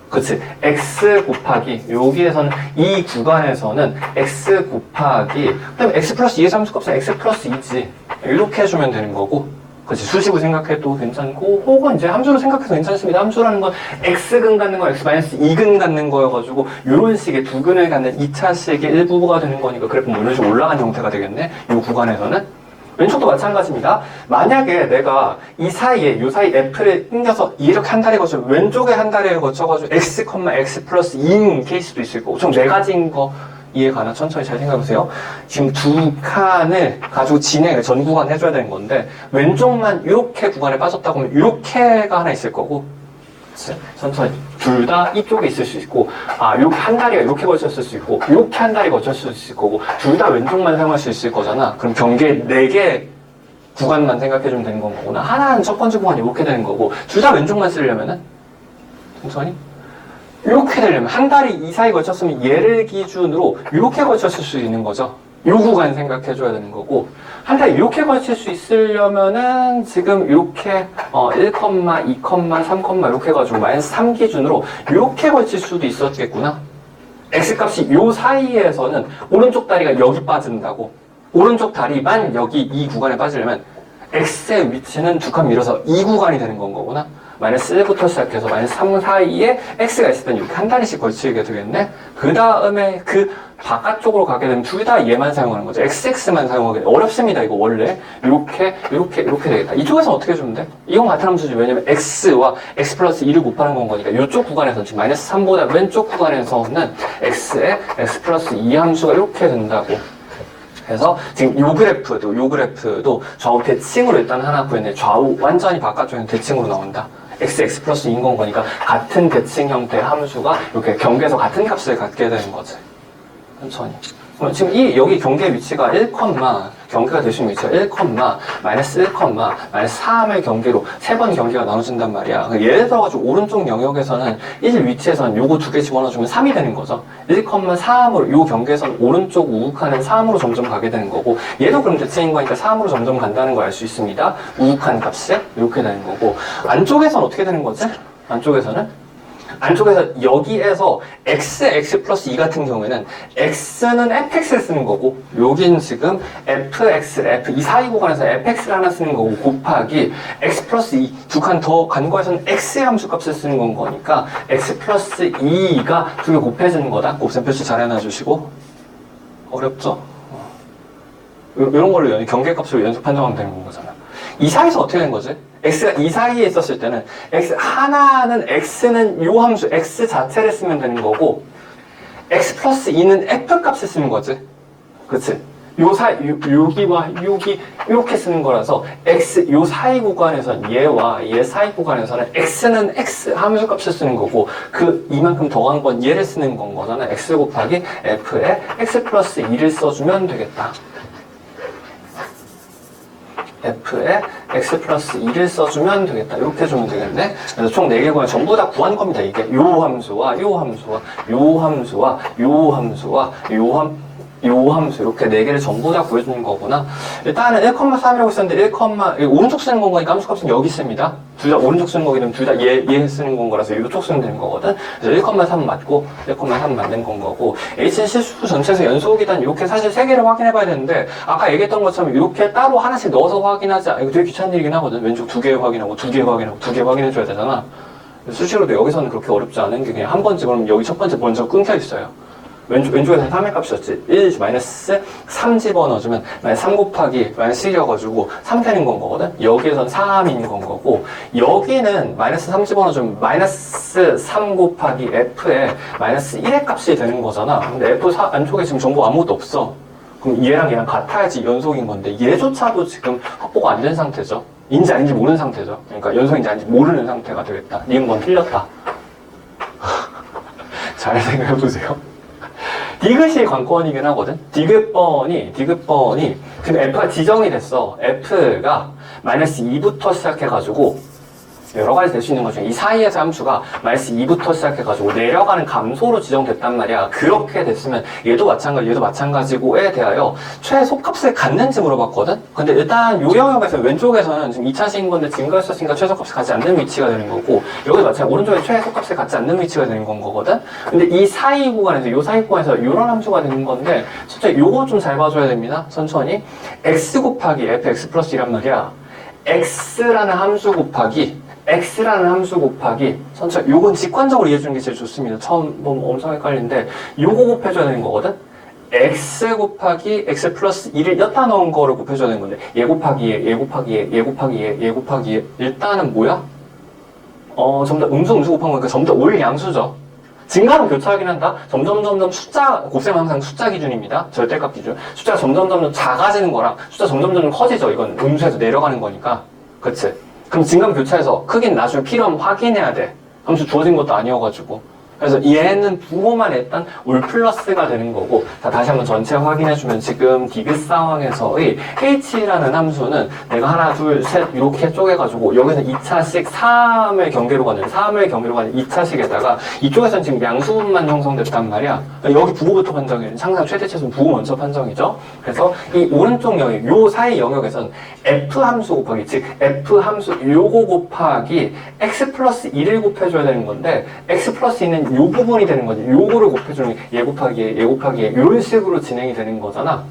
그치? x 곱하기, 여기에서는, 이 구간에서는 x 곱하기, 그 다음에 x 플러스 2의 함수값은 x 플러스 2지. 이렇게 해주면 되는 거고. 그렇지. 수식으로 생각해도 괜찮고, 혹은 이제 함수로 생각해도 괜찮습니다. 함수라는 건 x근 갖는 거, x-2근 갖는 거여가지고, 이런 식의 두 근을 갖는 2차식의 일부가 되는 거니까, 그래프는 이런 식으로 올라간 형태가 되겠네? 이 구간에서는. 왼쪽도 마찬가지입니다. 만약에 내가 이 사이에, 요 사이 f를 당겨서 이렇게 한 다리 거쳐, 왼쪽에 한 다리를 거쳐가지고 x, x 플러스 2인 케이스도 있을 거고, 좀 네 가지인 거, 이해 가나? 천천히 잘 생각해보세요. 지금 두 칸을 가지고 진행을 전 구간 해줘야 되는 건데 왼쪽만 이렇게 구간에 빠졌다고 하면 이렇게가 하나 있을 거고 천천히 둘 다 이쪽에 있을 수 있고 이렇게 한 다리가 이렇게 걸쳤을 수 있고 이렇게 한 다리 걸쳤을 수 있을 거고 둘 다 왼쪽만 사용할 수 있을 거잖아. 그럼 경계 4개 구간만 생각해주면 되는 건 거구나. 하나는 첫 번째 구간이 이렇게 되는 거고 둘 다 왼쪽만 쓰려면은 천천히 이렇게 되려면 한 다리 이 사이 걸쳤으면 얘를 기준으로 이렇게 걸쳤을 수 있는 거죠. 이 구간 생각해줘야 되는 거고 한 다리 이렇게 걸칠 수 있으려면은 지금 이렇게 1, 2, 3, 이렇게 해가지고 -3 기준으로 이렇게 걸칠 수도 있었겠구나. x값이 요 사이에서는 오른쪽 다리가 여기 빠진다고. 오른쪽 다리만 여기 이 구간에 빠지려면 x의 위치는 두 칸 밀어서 이 구간이 되는 건 거구나. -1부터 시작해서 -3 사이에 x가 있을 땐 이렇게 한 다리씩 걸치게 되겠네? 그 다음에 그 바깥쪽으로 가게 되면 둘 다 얘만 사용하는 거죠. xx만 사용하게 돼. 어렵습니다, 이거 원래. 이렇게 되겠다. 이쪽에서는 어떻게 해주면 돼? 이건 같은 함수지. 왜냐면 x와 x 플러스 2를 곱하는 건 거니까. 이쪽 구간에서는 지금 -3보다 왼쪽 구간에서는 x에 x 플러스 2 함수가 이렇게 된다고. 그래서 지금 요 그래프도 좌우 대칭으로 일단 하나 구했는데 좌우 완전히 바깥쪽에는 대칭으로 나온다. x 플러스 2인 건 거니까 같은 대칭 형태의 함수가 이렇게 경계에서 같은 값을 갖게 되는 거지. 천천히. 지금 여기 경계 위치가 경계가 될 수 있는 위치가 1, -3의 경계로 3번 경계가 나눠진단 말이야. 예를 들어가지고 오른쪽 영역에서는 1 위치에서는 요거 2개 집어넣어주면 3이 되는 거죠. 1,3으로 요 경계에서는 오른쪽 우극한은 3으로 점점 가게 되는 거고 얘도 그럼 대칭인 거니까 3으로 점점 간다는 걸 알 수 있습니다. 우극한 값이 이렇게 되는 거고 안쪽에서는 어떻게 되는 거지? 안쪽에서 여기에서 x 플러스 2 같은 경우에는 x는 fx를 쓰는 거고 여긴 지금 f 이 사이 구간에서 fx를 하나 쓰는 거고 곱하기 x 플러스 2 두 칸 더 간 거에서는 x의 함수 값을 쓰는 건 거니까 x 플러스 2가 두 개 곱해지는 거다. 곱셈 표시 잘 해놔주시고 어렵죠? 이런 걸로 경계값으로 연속 판정하면 되는 거잖아. 이 사이에서 어떻게 된 거지? x가 이 사이에 있었을 때는 x는 요 함수 x 자체를 쓰면 되는 거고 x 플러스 2는 f 값을 쓰는 거지. 그치? 여기와 여기 이렇게 쓰는 거라서 요 사이 구간에서는 얘와 얘 사이 구간에서는 x는 x 함수 값을 쓰는 거고 이만큼 더한 건 얘를 쓰는 건 거잖아. x 곱하기 f에 x 플러스 2를 써주면 되겠다. f에 x 플러스 2를 써주면 되겠다. 이렇게 해주면 되겠네. 그래서 총 4개 구간 전부 다 구한 겁니다. 이게 요 함수와 요 함수와 요 함수와 요 함수와 요 함수 이렇게 4개를 전부 다 구해주는 거구나. 일단은 1,3이라고 썼는데 오른쪽 쓰는 건 거니까 함수값은 여기 있습니다. 둘 다 오른쪽 쓰는 거기 때문에 둘 다 얘 쓰는 건 거라서 이쪽 쓰면 되는 거거든. 그래서 1,3 맞고 1,3 맞는 건 거고 H는 실수 전체에서 연속이단 이렇게 사실 3개를 확인해 봐야 되는데 아까 얘기했던 것처럼 이렇게 따로 하나씩 넣어서 확인하지 이거 되게 귀찮은 일이긴 하거든. 왼쪽 2개 확인하고 2개 확인하고 2개 확인해 줘야 되잖아. 수식으로도 여기서는 그렇게 어렵지 않은 게 그냥 한 번 집어넣으면 여기 첫 번째 먼저 끊겨 있어요. 왼쪽에서는 3의 값이었지. 3 집어넣어주면 -3 곱하기 -1이어가지고 3 되는 건 거거든. 여기에서는 3인 건 거고 여기는 -3 집어넣어주면 -3 곱하기 f에 -1의 값이 되는 거잖아. 근데 f 안쪽에 지금 정보 아무것도 없어. 그럼 얘랑 같아야지 연속인 건데 얘조차도 지금 확보가 안 된 상태죠. 인지 아닌지 모르는 상태죠. 그러니까 연속인지 아닌지 모르는 상태가 되겠다. 니은 틀렸다. 잘 생각해보세요. 디귿이 관건이긴 하거든. 디귿번이 지금 f가 지정이 됐어. f가 -2부터 시작해가지고 여러 가지 될 수 있는 것 중에 이 사이에서 함수가 -2부터 시작해가지고 내려가는 감소로 지정됐단 말이야. 그렇게 됐으면 얘도 마찬가지고에 대하여 최소값을 갖는지 물어봤거든. 근데 일단 요 영역에서 왼쪽에서는 지금 2차식인 건데 증가했었으니까 최소값을 갖지 않는 위치가 되는 거고 여기도 마찬가지로 오른쪽에 최소값을 갖지 않는 위치가 되는 건 거거든. 근데 이 사이 구간에서 이런 함수가 되는 건데 진짜 요거 좀 잘 봐줘야 됩니다. 천천히 x 곱하기 f x 플러스 1란 말이야. x라는 함수 곱하기 천천히 요건 직관적으로 이해해주는 게 제일 좋습니다. 처음 보면 엄청 헷갈리는데 요거 곱해줘야 되는 거거든. x 곱하기 x 플러스 1을 여기다 넣은 거를 곱해줘야 되는 건데 얘 곱하기 얘 곱하기 얘 곱하기 얘 곱하기 얘 일단은 뭐야? 전부 다 음수 곱한 거니까 전부 다 올 양수죠. 증가는 교차하긴 한다. 점점 숫자, 곱셈은 항상 숫자 기준입니다. 절대값 기준. 숫자가 점점 작아지는 거랑 숫자 점점 커지죠. 이건 음수에서 내려가는 거니까. 그치? 그럼 증가는 교차해서 크기는 나중에 필요하면 확인해야 돼. 함수 주어진 것도 아니어가지고. 그래서 얘는 부호만 일단 올 플러스가 되는 거고, 자, 다시 한번 전체 확인해주면 지금 디귿 상황에서의 h라는 함수는 내가 하나, 둘, 셋 이렇게 쪼개가지고 여기서 2차식 3을 경계로 가는 2차식에다가 이쪽에서는 지금 양수분만 형성됐단 말이야. 여기 부호부터 판정해. 항상 최대 최소는 부호 먼저 판정이죠. 그래서 이 오른쪽 영역, 요 사이 영역에서는 f 함수 곱하기, 즉 f 함수 요거 곱하기 x 플러스 1을 곱해줘야 되는 건데 x 플러스 2는 요 부분이 되는 거지. 요거를 곱해주는 게 얘 곱하기 얘 곱하기 얘 이런 식으로 진행이 되는 거잖아.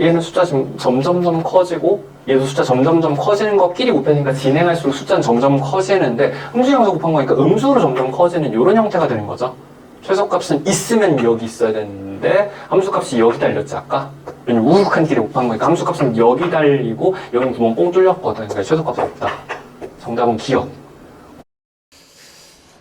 얘는 숫자 지금 점점점 커지고 얘도 숫자 점점점 커지는 것끼리 곱해지니까 진행할수록 숫자는 점점 커지는데 음수형수 곱한 거니까 음수로 점점 커지는 이런 형태가 되는 거죠. 최소값은 있으면 여기 있어야 되는데 함수값이 여기 달렸지 아까? 왜냐면 우극한 길에 곱한 거니까 함수값은 여기 달리고 여기는 구멍 뽕 뚫렸거든. 그러니까 최소값이 없다. 정답은 기억.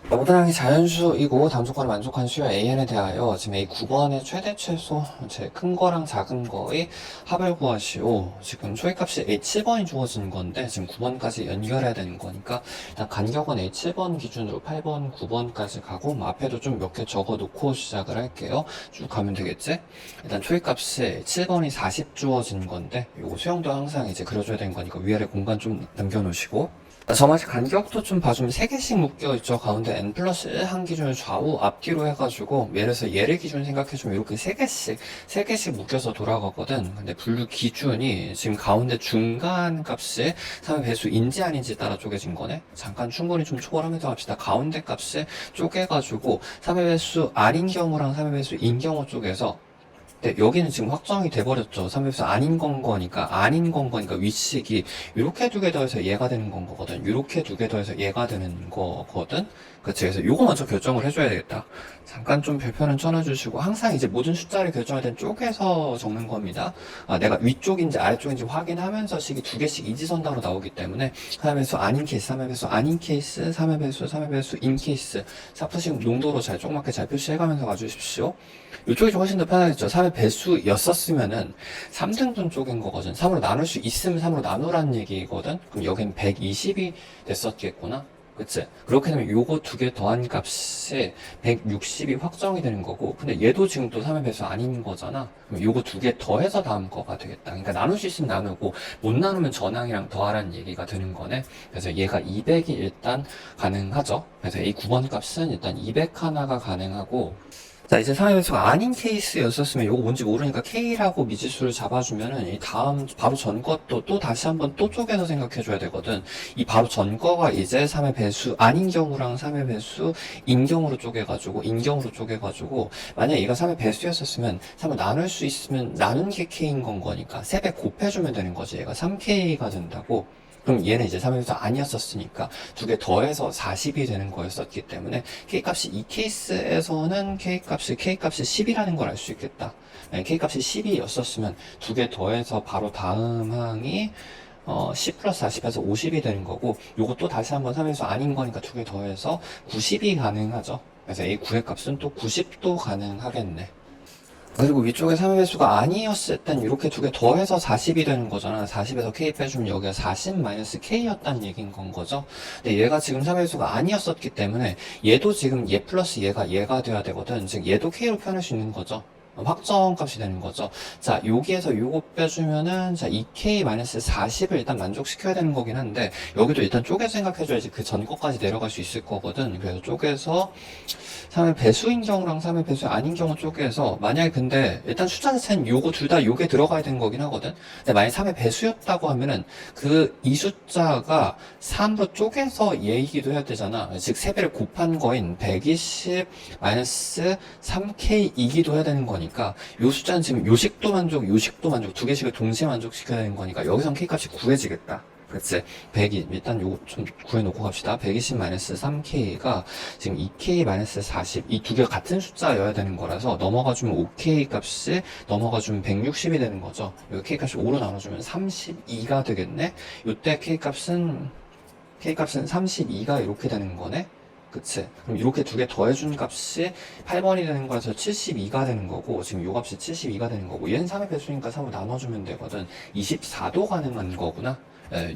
모든 항이 자연수이고 다음 조건을 만족한 수요 AN에 대하여 지금 A 9번의 최대 최소 제일 큰 거랑 작은 거의 합을 구하시오. 지금 초이값이 A 7번이 주어진 건데 지금 9번까지 연결해야 되는 거니까 일단 간격은 A 7번 기준으로 8번, 9번까지 가고 앞에도 좀 몇 개 적어 놓고 시작을 할게요. 쭉 가면 되겠지? 일단 초이값이 7번이 40 주어진 건데 요거 수형도 항상 이제 그려줘야 되는 거니까 위아래 공간 좀 남겨놓으시고 저마치 간격도 좀 봐주면 3개씩 묶여있죠. 가운데 n 플러스 1 한 기준을 좌우 앞뒤로 해가지고 예를 들어서 얘를 기준 생각해주면 이렇게 3개씩 묶여서 돌아가거든. 근데 분류 기준이 지금 가운데 중간 값이 3의 배수인지 아닌지 따라 쪼개진 거네. 잠깐 충분히 좀 초월하면서 합시다. 가운데 값을 쪼개가지고 3의 배수 R인 경우랑 3의 배수인 경우 쪽에서 근데 여기는 지금 확정이 돼버렸죠. 3배수 아닌 건 거니까 윗식이 이렇게 두 개 더해서 얘가 되는 건 거거든. 이렇게 두 개 더해서 얘가 되는 거거든. 그치? 그래서 요거 먼저 결정을 해줘야 되겠다. 잠깐 좀 별표는 쳐놔주시고 항상 이제 모든 숫자를 결정할 땐 쪼개서 적는 겁니다. 내가 위쪽인지 아래쪽인지 확인하면서 식이 두 개씩 이지선다로 나오기 때문에 3의 배수 아닌 케이스, 3의 배수 아닌 케이스, 3의 배수, 3의 배수 인 케이스 사프식 농도로 잘 조그맣게 잘 표시해가면서 가주십시오. 이쪽이 좀 훨씬 더 편하겠죠. 3의 배수였었으면은 3등분 쪽인 거거든. 3으로 나눌 수 있으면 3으로 나누라는 얘기거든. 그럼 여긴 120이 됐었겠구나. 그치? 그렇게 되면 요거 두 개 더한 값이 160이 확정이 되는 거고, 근데 얘도 지금 또 3의 배수 아닌 거잖아. 그럼 요거 두 개 더해서 다음 거가 되겠다. 그러니까 나눌 수 있으면 나누고, 못 나누면 전항이랑 더하라는 얘기가 되는 거네. 그래서 얘가 200이 일단 가능하죠. 그래서 이 9번 값은 일단 200 하나가 가능하고, 자, 이제 3의 배수가 아닌 케이스였었으면 이거 뭔지 모르니까 K라고 미지수를 잡아주면은 이 다음 바로 전 것도 또 다시 한번 또 쪼개서 생각해줘야 되거든. 이 바로 전 거가 이제 3의 배수 아닌 경우랑 3의 배수 인 경우로 쪼개가지고 만약에 얘가 3의 배수였었으면 3을 나눌 수 있으면 나눈 게 K인 건 거니까 3배 곱해주면 되는 거지. 얘가 3K가 된다고. 그럼 얘는 이제 3의 배수 아니었었으니까 두 개 더해서 40이 되는 거였었기 때문에 K값이 이 케이스에서는 K값이 10이라는 걸 알 수 있겠다. K값이 10이었었으면 두 개 더해서 바로 다음 항이 10 플러스 40에서 50이 되는 거고 요것도 다시 한번 3의 배수 아닌 거니까 두 개 더해서 90이 가능하죠. 그래서 A 9의 값은 또 90도 가능하겠네. 그리고 위쪽에 3의 배수가 아니었을 땐 이렇게 두 개 더해서 40이 되는 거잖아. 40에서 K 빼주면 여기가 40-K였다는 얘기인 건 거죠. 근데 얘가 지금 3의 배수가 아니었었기 때문에 얘도 지금 얘 플러스 얘가 돼야 되거든. 즉 얘도 K로 표현할 수 있는 거죠. 확정값이 되는 거죠. 자, 여기에서 요거 빼주면은, 자, 2K-40을 일단 만족시켜야 되는 거긴 한데, 여기도 일단 쪼개서 생각해줘야지 그 전 거까지 내려갈 수 있을 거거든. 그래서 쪼개서, 3의 배수인 경우랑 3의 배수 아닌 경우 쪼개서, 만약에 근데, 일단 숫자 자체는 요거 둘 다 요게 들어가야 되는 거긴 하거든. 근데 만약에 3의 배수였다고 하면은, 이 숫자가 3으로 쪼개서 얘이기도 해야 되잖아. 즉, 3배를 곱한 거인 120-3K이기도 해야 되는 거니까. 요 숫자는 지금 요식도 만족 두 개씩을 동시에 만족시켜야 되는 거니까 여기선 K값이 구해지겠다. 그치? 120, 일단 요거 좀 구해놓고 갑시다. 120-3K가 지금 2K-40, 이 두 개가 같은 숫자여야 되는 거라서 넘어가주면 5K 값이 넘어가주면 160이 되는 거죠. 여기 K 값이 5로 나눠주면 32가 되겠네? 요때 K 값은 32가 이렇게 되는 거네? 그치? 그럼 이렇게 두 개 더해준 값이 8번이 되는 거라서 72가 되는 거고, 지금 요 값이 72가 되는 거고, 얘는 3의 배수니까 3으로 나눠주면 되거든. 24도 가능한 거구나.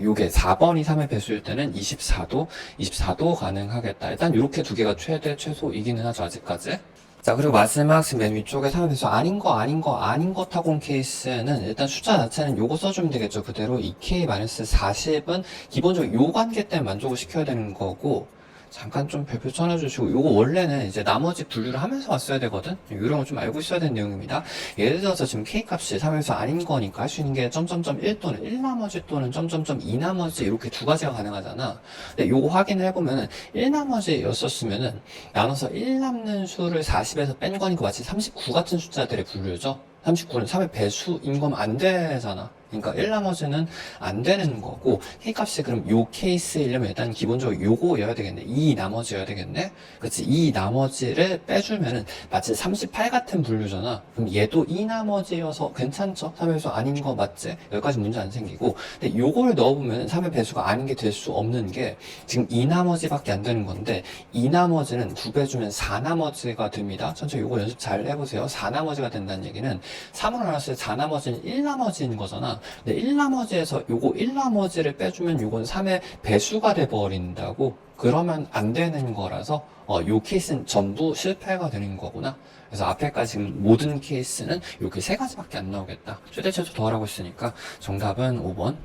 요게 4번이 3의 배수일 때는 24도 가능하겠다. 일단 이렇게 두 개가 최대, 최소이기는 하죠, 아직까지. 자, 그리고 마지막 지금 맨 위쪽에 3의 배수 아닌 것 타공 케이스는 일단 숫자 자체는 요거 써주면 되겠죠. 그대로 2K-40은 기본적으로 요 관계 때문에 만족을 시켜야 되는 거고, 잠깐 좀 별표 쳐놔주시고, 요거 원래는 이제 나머지 분류를 하면서 왔어야 되거든? 요런 거 좀 알고 있어야 되는 내용입니다. 예를 들어서 지금 K값이 3에서 아닌 거니까 할 수 있는 게 점점점 1 또는 1 나머지 또는 점점점 2 나머지 이렇게 두 가지가 가능하잖아. 근데 요거 확인을 해보면은 1 나머지였었으면은 나눠서 1 남는 수를 40에서 뺀 거니까 마치 39 같은 숫자들의 분류죠. 39는 3의 배수인 거면 안 되잖아. 그러니까 1 나머지는 안 되는 거고, K값이 그럼 요 케이스이려면 일단 기본적으로 요거여야 되겠네. 2 나머지여야 되겠네. 그치? 2 나머지를 빼주면은 마치 38 같은 분류잖아. 그럼 얘도 2 나머지여서 괜찮죠? 3의 배수 아닌 거 맞지? 여기까지 문제 안 생기고. 근데 요걸 넣어보면 3의 배수가 아닌 게 될 수 없는 게 지금 2 나머지밖에 안 되는 건데, 2 나머지는 2배 주면 4 나머지가 됩니다. 천천히 요거 연습 잘 해보세요. 4 나머지가 된다는 얘기는 3으로 나눴을 때 4 나머지는 1 나머지인 거잖아. 근데 1 나머지에서 요거 1 나머지를 빼주면 요건 3의 배수가 돼버린다고. 그러면 안 되는 거라서 요 케이스는 전부 실패가 되는 거구나. 그래서 앞에까지 지금 모든 케이스는 이렇게 세 가지밖에 안 나오겠다. 최대 최소 더하라고 했으니까 정답은 5번.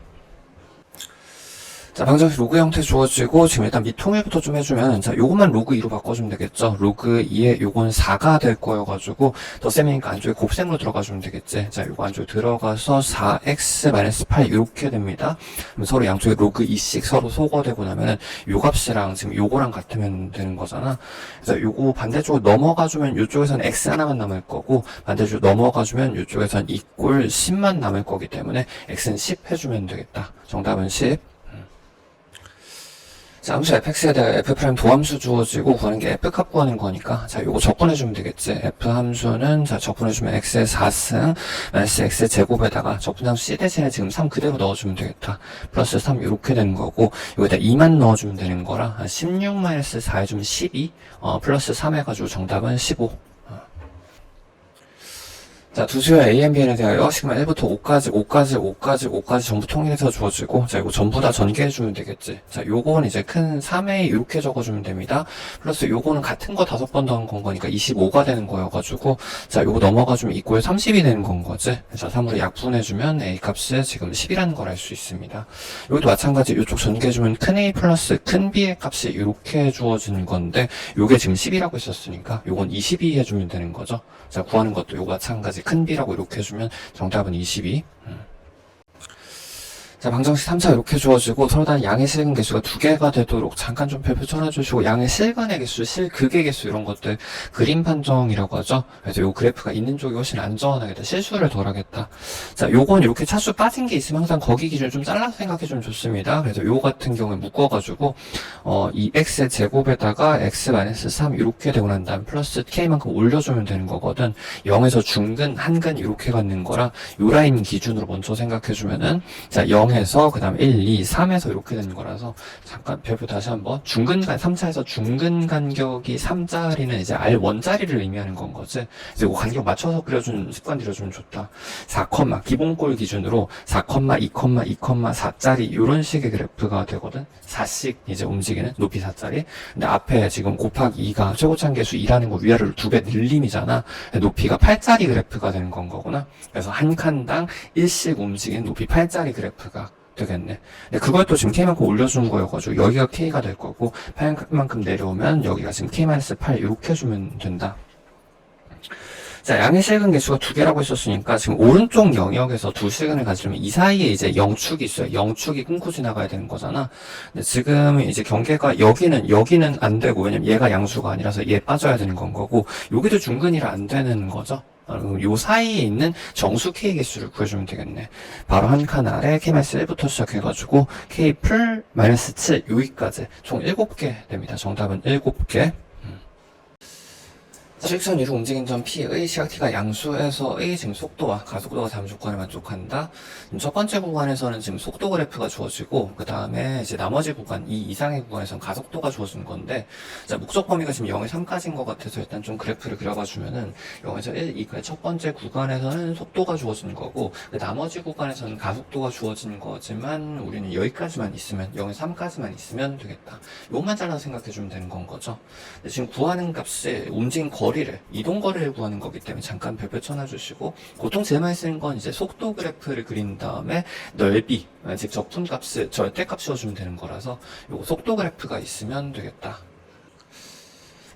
자, 방정식 로그 형태 주어지고, 지금 일단 미통일부터 좀 해주면, 자, 요것만 로그 2로 바꿔주면 되겠죠? 로그 2에 요건 4가 될 거여가지고, 덧셈이니까 안쪽에 곱셈으로 들어가주면 되겠지? 자, 요거 안쪽에 들어가서 4x-8 이렇게 됩니다. 그럼 서로 양쪽에 로그 2씩 서로 소거되고 나면은, 요 값이랑 지금 요거랑 같으면 되는 거잖아? 그래서 요거 반대쪽으로 넘어가주면 요쪽에선 x 하나만 남을 거고, 반대쪽으로 넘어가주면 요쪽에선 2꼴 10만 남을 거기 때문에, x는 10 해주면 되겠다. 정답은 10. 자, 함수 fx에 대해 f' 도함수 주어지고 구하는 게 f값 구하는 거니까, 자, 요거 적분해주면 되겠지. f 함수는, 자, 적분해주면 x의 4승 마이너스 x의 제곱에다가 적분함수 c 대신에 지금 3 그대로 넣어주면 되겠다. 플러스 3 이렇게 되는 거고, 여기다 2만 넣어주면 되는 거라 16 마이너스 4 해주면 12, 플러스 3 해가지고 정답은 15. 자, 두 수열 A, B에 대하여 시그마 1부터 5까지 전부 통일해서 주어지고, 자, 이거 전부 다 전개해주면 되겠지. 자, 요거는 이제 큰 3에 이렇게 적어주면 됩니다. 플러스 요거는 같은 거 5번 더한 건 거니까 25가 되는 거여가지고, 자, 요거 넘어가주면 이꼴 30이 되는 건 거지. 자, 3으로 약분해주면 A 값이 지금 10이라는 걸 알 수 있습니다. 여기도 마찬가지 요쪽 전개해주면 큰 A 플러스 큰 B의 값이 이렇게 주어지는 건데, 요게 지금 10이라고 했었으니까, 요건 22 해주면 되는 거죠. 자, 구하는 것도 요거 마찬가지 큰 B라고 이렇게 해주면 정답은 22. 자, 방정식 3차 이렇게 주어지고 서로 다른 양의 실근 개수가 2개가 되도록 잠깐 좀 별표 쳐놔주시고, 양의 실근의 개수, 실극의 개수 이런 것들 그림 판정이라고 하죠. 그래서 요 그래프가 있는 쪽이 훨씬 안전하겠다. 실수를 덜 하겠다. 자, 요건 이렇게 차수 빠진 게 있으면 항상 거기 기준을 좀 잘라서 생각해주면 좋습니다. 그래서 요 같은 경우에 묶어가지고 이 x의 제곱에다가 x-3 이렇게 되고 난 다음 플러스 k만큼 올려주면 되는 거거든. 0에서 중근, 한근 이렇게 갖는 거라 요 라인 기준으로 먼저 생각해주면은, 자, 0에서 그 다음 1, 2, 3에서 이렇게 되는 거라서 잠깐 별표 다시 한번, 중근간 3차에서 중근 간격이 3짜리는 이제 R1짜리를 의미하는 건 거지. 그래서 이거 간격 맞춰서 그려주는 습관 들여주면 좋다. 4, 기본꼴 기준으로 4, 2, 4짜리 이런 식의 그래프가 되거든. 4씩 이제 움직이는 높이 4짜리. 근데 앞에 지금 곱하기 2가 최고차항계수 2라는 거 위아래로 2배 늘림이잖아. 높이가 8짜리 그래프가 되는 건 거구나. 그래서 한 칸당 1씩 움직이는 높이 8짜리 그래프가 되겠네. 근데 그걸 또 지금 K만큼 올려준 거여가지고 여기가 K가 될 거고, 8만큼 내려오면 여기가 지금 K-8 이렇게 해주면 된다. 자, 양의 실근 개수가 2개라고 했었으니까 지금 오른쪽 영역에서 두 실근을 가지려면 이 사이에 이제 0축이 있어요. 0축이 끊고 지나가야 되는 거잖아. 근데 지금 이제 경계가 여기는 안 되고, 왜냐면 얘가 양수가 아니라서 얘 빠져야 되는 건 거고, 여기도 중근이라 안 되는 거죠. 요 사이에 있는 정수 K 개수를 구해주면 되겠네. 바로 한 칸 아래 K-1부터 시작해가지고 K 풀 마이너스 7 여기까지 총 7개 됩니다. 정답은 7개. 수직선 위로 움직인 점 P의 시각 T가 양수에서의 지금 속도와 가속도가 다음 조건에 만족한다. 첫 번째 구간에서는 지금 속도 그래프가 주어지고, 그 다음에 이제 나머지 구간, 이 이상의 구간에서는 가속도가 주어진 건데, 자, 목적 범위가 지금 0에 3까지인 것 같아서 일단 좀 그래프를 그려봐 주면은 0에서 1, 2까지 첫 번째 구간에서는 속도가 주어진 거고, 그 나머지 구간에서는 가속도가 주어진 거지만, 우리는 여기까지만 있으면, 0에서 3까지만 있으면 되겠다. 요것만 잘라서 생각해 주면 되는 건 거죠. 지금 구하는 값이 움직인 거리를, 이동 거리를 구하는 거기 때문에 잠깐 별표 쳐놔주시고, 보통 제일 많이 쓰는 건 이제 속도 그래프를 그린 다음에 넓이, 즉 적분값을 절대값 씌워주면 되는 거라서 요거 속도 그래프가 있으면 되겠다.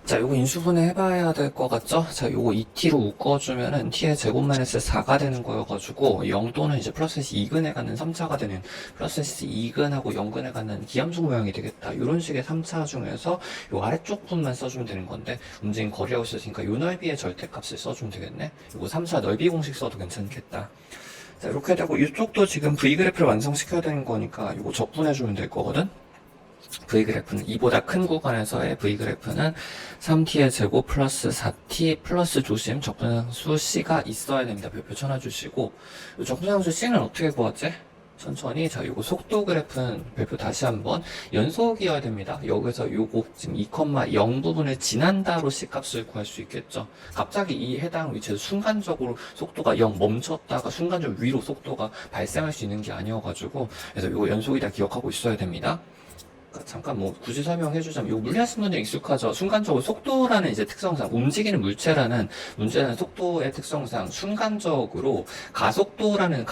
자, 요거 인수분해 해봐야 될 것 같죠? 자, 요거 2t로 묶어주면은 t의 제곱 마이너스 4가 되는 거여가지고 0 또는 이제 플러스 2근에 갖는 3차가 되는 플러스 2근하고 0근에 갖는 기함수 모양이 되겠다. 요런 식의 3차 중에서 요 아래쪽 분만 써주면 되는 건데, 움직인 거리라고 있으니까 요 넓이의 절대값을 써주면 되겠네. 요거 3차 넓이 공식 써도 괜찮겠다. 자, 이렇게 되고 이쪽도 지금 V그래프를 완성시켜야 되는 거니까 요거 적분해주면 될 거거든? V그래프는 이보다 큰 구간에서의 V그래프는 3t의 제곱 플러스 4t 플러스 조심 적분상수 C가 있어야 됩니다. 별표 쳐놔주시고, 적분상수 C는 어떻게 구하지? 천천히. 자, 요거 속도 그래프는 별표 다시 한번 연속이어야 됩니다. 여기서 요거 지금 2,0 부분을 지난다로 C 값을 구할 수 있겠죠. 갑자기 이 해당 위치에서 순간적으로 속도가 0 멈췄다가 순간적으로 위로 속도가 발생할 수 있는 게 아니어가지고, 그래서 요거 연속이다 기억하고 있어야 됩니다. 잠깐 뭐 굳이 설명해주자면, 요 물리하신 분들 익숙하죠. 순간적으로 속도라는 이제 특성상, 움직이는 물체라는 문제는 속도의 특성상 순간적으로 가속도라는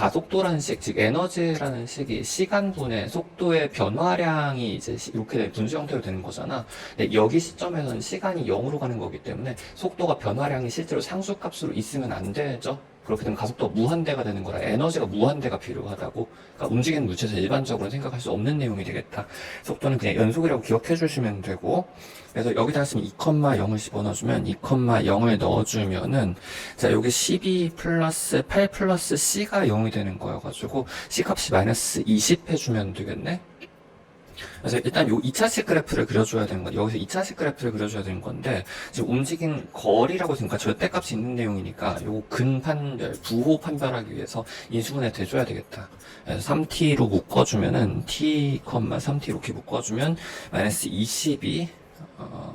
식, 즉 에너지라는 식이 시간분의 속도의 변화량이 이제 이렇게 분수 형태로 되는 거잖아. 근데 여기 시점에서는 시간이 0으로 가는 거기 때문에 속도가 변화량이 실제로 상수값으로 있으면 안 되죠. 그렇게 되면 가속도가 무한대가 되는 거라 에너지가 무한대가 필요하다고. 그러니까 움직이는 물체에서 일반적으로 생각할 수 없는 내용이 되겠다. 속도는 그냥 연속이라고 기억해 주시면 되고, 그래서 여기다 지금 2,0을 집어넣어주면 2,0을 넣어주면은, 자, 여기 12 플러스 8 플러스 C가 0이 되는 거여가지고 C 값이 마이너스 20 해주면 되겠네. 그래서 일단 요 2차식 그래프를 그려줘야 되는 건데, 여기서 2차식 그래프를 그려줘야 되는 건데, 지금 움직인 거리라고 했으니까 절대값이 있는 내용이니까 요거 근판별, 부호 판별하기 위해서 인수분해 돼줘야 되겠다. 그래서 3t로 묶어주면은 t, 3t 이렇게 묶어주면 마이너스 22.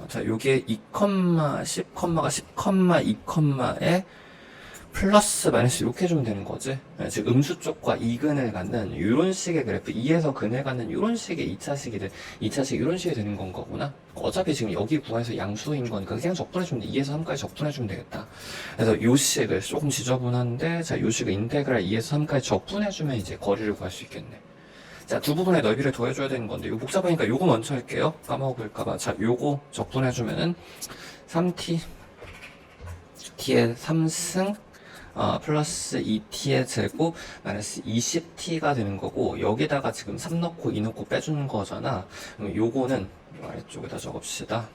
자, 요게 2, 10가 10,2,에 플러스 마이너스 이렇게 해주면 되는 거지. 즉 음수 쪽과 이근을 갖는 이런 식의 그래프, 2에서 근을 갖는 이런 식의 2차식 이런 식이 되는 건 거구나. 어차피 지금 여기 구간에서 양수인 거니까 그냥 적분해주면 돼. 2에서 3까지 적분해주면 되겠다. 그래서 요 식을 조금 지저분한데, 자, 요 식을 인테그랄 2에서 3까지 적분해주면 이제 거리를 구할 수 있겠네. 자, 두 부분의 넓이를 더해줘야 되는 건데, 이거 복잡하니까 요거 먼저 할게요. 까먹을까봐. 자, 요거 적분해주면은 3t, t의 3승, 플러스 2t의 제곱 마이너스 20t가 되는 거고, 여기다가 지금 3 넣고 2 넣고 빼주는 거잖아. 그럼 요거는 아래쪽에다 적읍시다.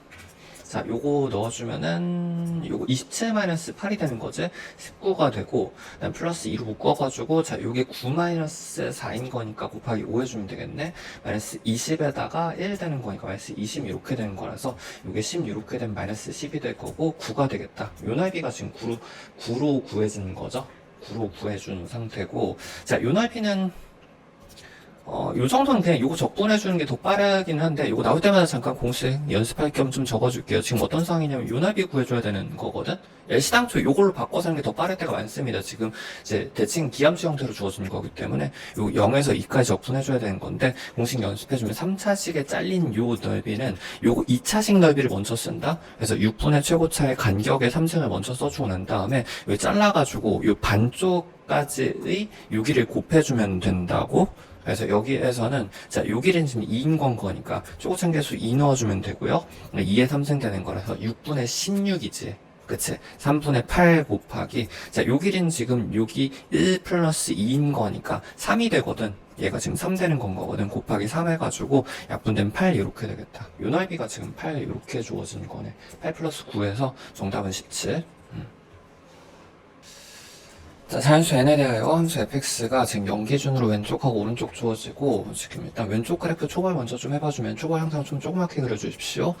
자, 요거 넣어주면은 요거 27-8이 되는 거지. 19가 되고, 그다음 플러스 2로 묶어가지고, 자, 요게 9-4인 거니까 곱하기 5 해주면 되겠네. 마이너스 20에다가 1 되는 거니까 마이너스 20 이렇게 되는 거라서 요게 10 이렇게 되면 마이너스 10이 될 거고 9가 되겠다. 요 넓이가 지금 9로 구해주는 거죠. 9로 구해준 상태고, 자, 요 넓이는 요 정도는 그냥 요거 적분해주는 게 더 빠르긴 한데, 요거 나올 때마다 잠깐 공식 연습할 겸 좀 적어줄게요. 지금 어떤 상황이냐면, 요 넓이 구해줘야 되는 거거든? 시당초 요걸로 바꿔서 하는 게 더 빠를 때가 많습니다. 지금 이제 대칭 기함수 형태로 주어지는 거기 때문에, 요 0에서 2까지 적분해줘야 되는 건데, 공식 연습해주면 3차식에 잘린 요 넓이는 요거 2차식 넓이를 먼저 쓴다? 그래서 6분의 최고차의 간격의 3승을 먼저 써주고 난 다음에, 요 잘라가지고 요 반쪽까지의 요 길이를 곱해주면 된다고. 그래서 여기에서는, 자, 요 길이는 지금 2인 거니까 쪼고찬 개수 2 넣어주면 되고요. 2에 3승 되는 거라서 6분의 16이지. 그치? 3분의 8 곱하기, 자, 요 길이는 지금 여기 1 플러스 2인 거니까 3이 되거든. 얘가 지금 3 되는 건 거거든. 곱하기 3 해가지고 약분된 8 이렇게 되겠다. 요 넓이가 지금 8 이렇게 주어진 거네. 8 플러스 9에서 정답은 17. 자, 자연수 n에 대하여 함수 fx가 지금 0 기준으로 왼쪽하고 오른쪽 주어지고, 지금 일단 왼쪽 그래프 초벌 먼저 좀 해봐주면, 초벌 항상 좀 조그맣게 그려주십시오.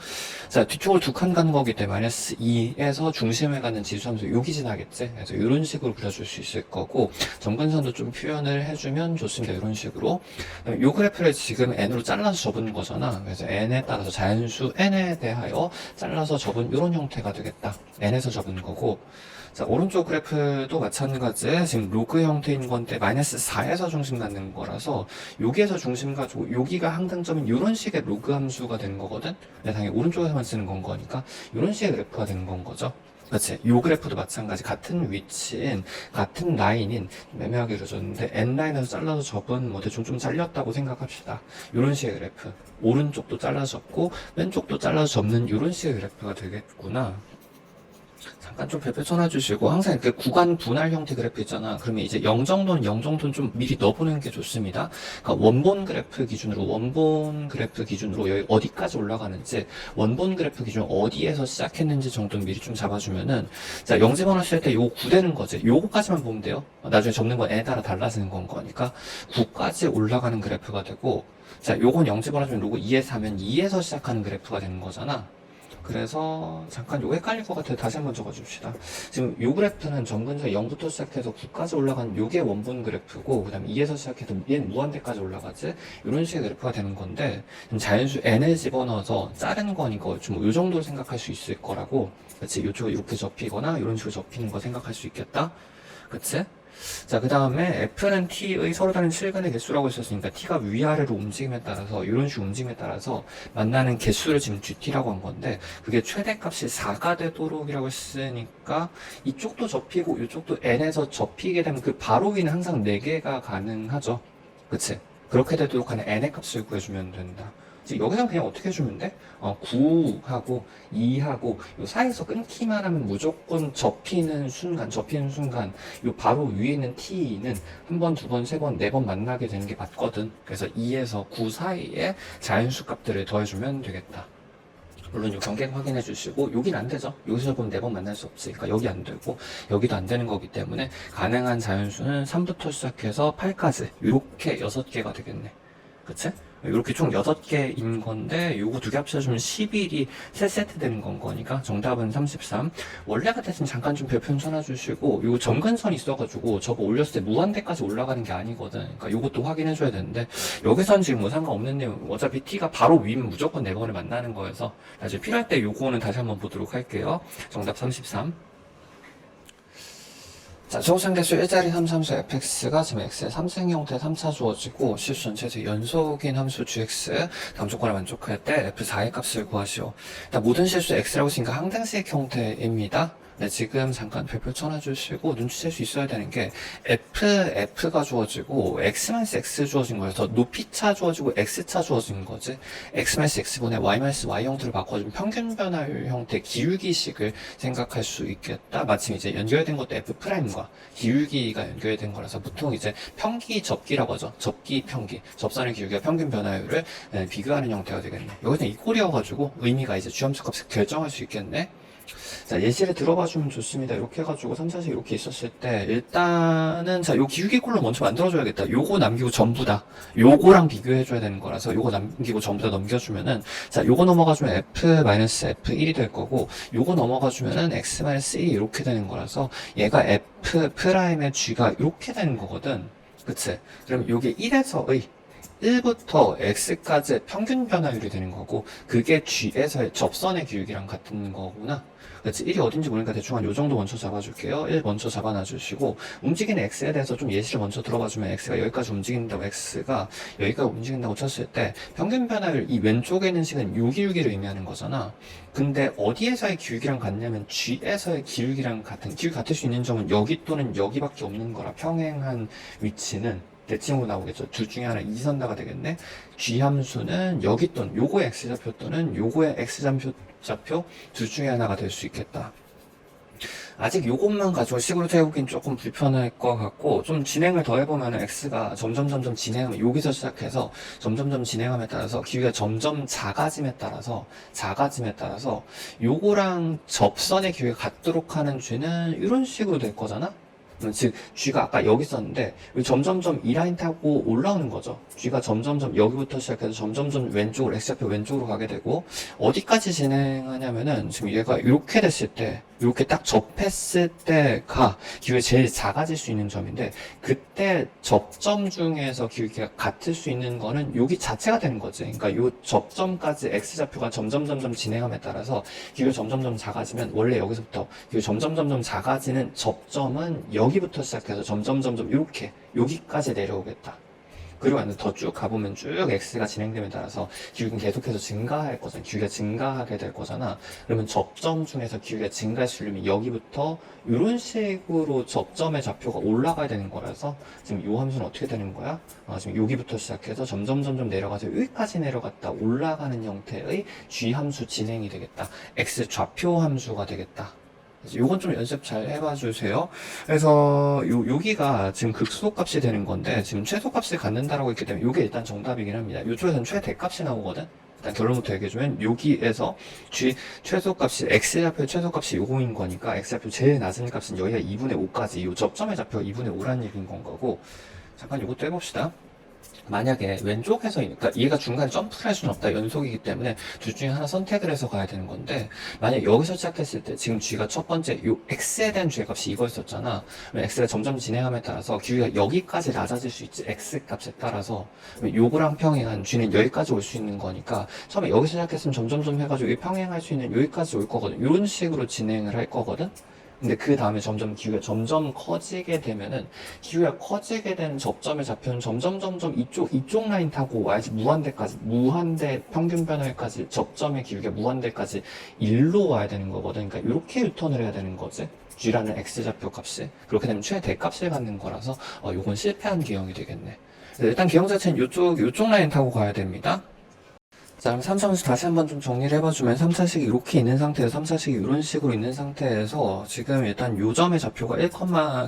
자, 뒤쪽을 두 칸 가는 거기 때문에 마이너스 2에서 중심을 갖는 지수함수 여기 지나겠지? 그래서 이런 식으로 그려줄 수 있을 거고, 점근선도 좀 표현을 해주면 좋습니다. 이런 식으로. 이 그래프를 지금 n으로 잘라서 접은 거잖아. 그래서 n에 따라서 자연수 n에 대하여 잘라서 접은 이런 형태가 되겠다. n에서 접은 거고, 자, 오른쪽 그래프도 마찬가지. 지금 로그 형태인 건데 마이너스 4에서 중심 갖는 거라서 여기에서 중심 가지고 여기가 항등점인 이런 식의 로그 함수가 되는 거거든. 근데 당연히 오른쪽에서만 쓰는 건 거니까 이런 식의 그래프가 되는 건 거죠. 그렇지. 요 그래프도 마찬가지. 같은 위치인, 같은 라인인, 애매하게 그려졌는데, N라인에서 잘라서 접은, 뭐, 대충 좀 잘렸다고 생각합시다. 요런 식의 그래프. 오른쪽도 잘라서 접고, 왼쪽도 잘라서 접는 요런 식의 그래프가 되겠구나. 잠깐 좀 별표 쳐놔주시고, 항상 이렇게 구간 분할 형태 그래프 있잖아. 그러면 이제 0 정도는 0 정도는 좀 미리 넣어보는 게 좋습니다. 그러니까 원본 그래프 기준으로 여기 어디까지 올라가는지, 원본 그래프 기준 어디에서 시작했는지 정도는 미리 좀 잡아주면은, 자, 0 집어넣었을 때 요거 9 되는 거지. 요거까지만 보면 돼요. 나중에 접는 건 n에 따라 달라지는 건 거니까, 9까지 올라가는 그래프가 되고, 자, 요건 0 집어넣으면 요거 2에서 하면 2에서 시작하는 그래프가 되는 거잖아. 그래서 잠깐 요거 헷갈릴 것 같아요. 다시 한번 적어줍시다. 지금 요 그래프는 점근선 0부터 시작해서 9까지 올라가는 요게 원본 그래프고, 그 다음에 2에서 시작해서 얘는 무한대까지 올라가지? 이런 식의 그래프가 되는 건데, 자연수 n을 집어넣어서 자른 거니까 좀 요 정도 생각할 수 있을 거라고. 그치? 요쪽에 이렇게 접히거나 이런 식으로 접히는 거 생각할 수 있겠다. 그치? 자, 그 다음에 F는 T의 서로 다른 실근의 개수라고 했었으니까 T가 위아래로 움직임에 따라서 이런 식으로 움직임에 따라서 만나는 개수를 지금 GT라고 한 건데 그게 최대값이 4가 되도록이라고 했으니까 이쪽도 접히고 이쪽도 N에서 접히게 되면 그 바로 위는 항상 4개가 가능하죠. 그치? 그렇게 되도록 하는 N의 값을 구해주면 된다. 여기서 그냥 어떻게 해주면 돼? 9하고 2하고 요 사이에서 끊기만 하면 무조건 접히는 순간 요 바로 위에 있는 t는 한 번, 두 번, 세 번, 네 번 만나게 되는 게 맞거든. 그래서 2에서 9 사이에 자연수 값들을 더해주면 되겠다. 물론 이 경계 확인해 주시고 여긴 안 되죠. 여기서 보면 4번 만날 수 없지. 그러니까 여기 안 되고 여기도 안 되는 거기 때문에 가능한 자연수는 3부터 시작해서 8까지 이렇게 6개가 되겠네. 그치? 이렇게 총 6개인 건데 요거 2개 합쳐주면 11이 3세트 되는 건 거니까 정답은 33. 원래 같았으면 잠깐 좀 별표 쳐놔주시고 요 점근선이 있어가지고 저거 올렸을 때 무한대까지 올라가는 게 아니거든. 그러니까 요것도 확인해줘야 되는데 여기선 지금 뭐 상관없는 내용. 어차피 T가 바로 위면 무조건 4번을 만나는 거여서 나중에 필요할 때 요거는 다시 한번 보도록 할게요. 정답 33. 자, 정상계수 1자리 3함수 fx가 지금 x의 3생 형태 3차 주어지고 실수 전체에서 연속인 함수 gx 다음 조건을 만족할 때 f4의 값을 구하시오. 일단 모든 실수 x라고 했으니까 항등식 형태입니다. 네, 지금 잠깐 별표 쳐놔주시고 눈치챌 수 있어야 되는 게 f가 주어지고 x-x 주어진 거여서 높이차 주어지고 x차 주어진 거지. x-x분의 y-y 형태로 바꿔주면 평균 변화율 형태 기울기식을 생각할 수 있겠다. 마침 이제 연결된 것도 f'과 기울기가 연결된 거라서 보통 이제 평기 접기라고 하죠. 접기 평기 접선의 기울기와 평균 변화율을 비교하는 형태가 되겠네. 여기서 이 꼴이어가지고 의미가 이제 주함수 값을 결정할 수 있겠네. 자, 예시를 들어봐주면 좋습니다. 이렇게 해가지고 3, 4식 이렇게 있었을 때 일단은 자, 요 기울기 꼴로 먼저 만들어줘야겠다. 요거 남기고 전부 다 요거랑 비교해줘야 되는 거라서 요거 남기고 전부 다 넘겨주면은 자, 요거 넘어가주면 f-f1이 될 거고 요거 넘어가주면은 x-1이 이렇게 되는 거라서 얘가 f'의 g가 이렇게 되는 거거든. 그치? 그럼 요게 1에서의 1부터 x까지의 평균 변화율이 되는 거고 그게 g에서의 접선의 기울기랑 같은 거구나. 그렇지. 1이 어딘지 모르니까 대충 한 요 정도 먼저 잡아줄게요. 1 먼저 잡아놔주시고 움직이는 x에 대해서 좀 예시를 먼저 들어봐주면 x가 여기까지 움직인다고 x가 여기까지 움직인다고 쳤을 때 평균 변화율 이 왼쪽에 있는 식은 요 기울기를 의미하는 거잖아. 근데 어디에서의 기울기랑 같냐면 g에서의 기울기랑 같은 기울기 같을 수 있는 점은 여기 또는 여기밖에 없는 거라 평행한 위치는 대칭으로 나오겠죠. 둘 중에 하나 이선다가 되겠네. G 함수는 여기 또는 요거의 X좌표 또는 요거의 X좌표 둘 중에 하나가 될 수 있겠다. 아직 요것만 가지고 식으로 세우긴 조금 불편할 것 같고 좀 진행을 더 해보면 X가 점점 진행하면 여기서 시작해서 점점 진행함에 따라서 기울기가 점점 작아짐에 따라서 요거랑 접선의 기울기가 같도록 하는 G는 이런 식으로 될 거잖아. 즉 G가 아까 여기 있었는데 점점점 이 라인 타고 올라오는 거죠. G가 점점점 여기부터 시작해서 점점점 왼쪽으로 X좌표 왼쪽으로 가게 되고 어디까지 진행하냐면은 지금 얘가 이렇게 됐을 때 이렇게 딱 접했을 때가 기울기가 제일 작아질 수 있는 점인데 그때 접점 중에서 기울기가 같을 수 있는 거는 여기 자체가 되는 거지. 그러니까 요 접점까지 X좌표가 점점점점 진행함에 따라서 기울기가 점점점 작아지면 원래 여기서부터 기울기가 점점점점 작아지는 접점은 여기부터 시작해서 점점점점 이렇게 여기까지 내려오겠다. 그리고 더 쭉 가보면 쭉 X가 진행됨에 따라서 기울기는 계속해서 증가할 거잖아. 기울기가 증가하게 될 거잖아. 그러면 접점 중에서 기울기가 증가할 수 있으면 여기부터 이런 식으로 접점의 좌표가 올라가야 되는 거라서 지금 이 함수는 어떻게 되는 거야? 지금 여기부터 시작해서 점점 내려가서 여기까지 내려갔다 올라가는 형태의 G 함수 진행이 되겠다. X 좌표 함수가 되겠다. 요건 좀 연습 잘 해봐 주세요. 그래서 여기가 지금 극소값이 되는 건데 지금 최소값을 갖는다라고 했기 때문에 요게 일단 정답이긴 합니다. 요쪽에서는 최대값이 나오거든. 일단 결론부터 얘기해주면 여기에서 G 최소값이 X좌표 최소값이 요거인 거니까 X좌표 제일 낮은 값은 여기가 2분의 5까지 요 접점의 좌표가 2분의 5라는 얘기인 건 거고 잠깐 요것도 해봅시다. 만약에 왼쪽에서, 그러니까 얘가 중간에 점프를 할 수는 없다. 연속이기 때문에 둘 중에 하나 선택을 해서 가야 되는 건데, 만약 여기서 시작했을 때, 지금 G가 첫 번째, 요 X에 대한 G값이 이거였었잖아. X가 점점 진행함에 따라서 기울기가 여기까지 낮아질 수 있지. X 값에 따라서. 요거랑 평행한 G는 여기까지 올 수 있는 거니까, 처음에 여기서 시작했으면 점점점 해가지고 평행할 수 있는 여기까지 올 거거든. 이런 식으로 진행을 할 거거든. 근데 그 다음에 점점 기울기가 점점 커지게 되면은 기울기가 커지게 되는 접점의 좌표는 점점 이쪽 라인 타고 와야지 무한대 평균 변화까지 접점의 기울기가 무한대까지 1로 와야 되는 거거든. 그러니까 이렇게 유턴을 해야 되는 거지. G라는 X 좌표 값이 그렇게 되면 최대값을 갖는 거라서 요건 실패한 기형이 되겠네. 일단 기형 자체는 요쪽 라인 타고 가야 됩니다. 자, 그럼 3차원수 다시 한번 좀 정리를 해봐주면 3차식이 이렇게 있는 상태에서 3차식이 이런 식으로 있는 상태에서 지금 일단 요 점의 좌표가 1,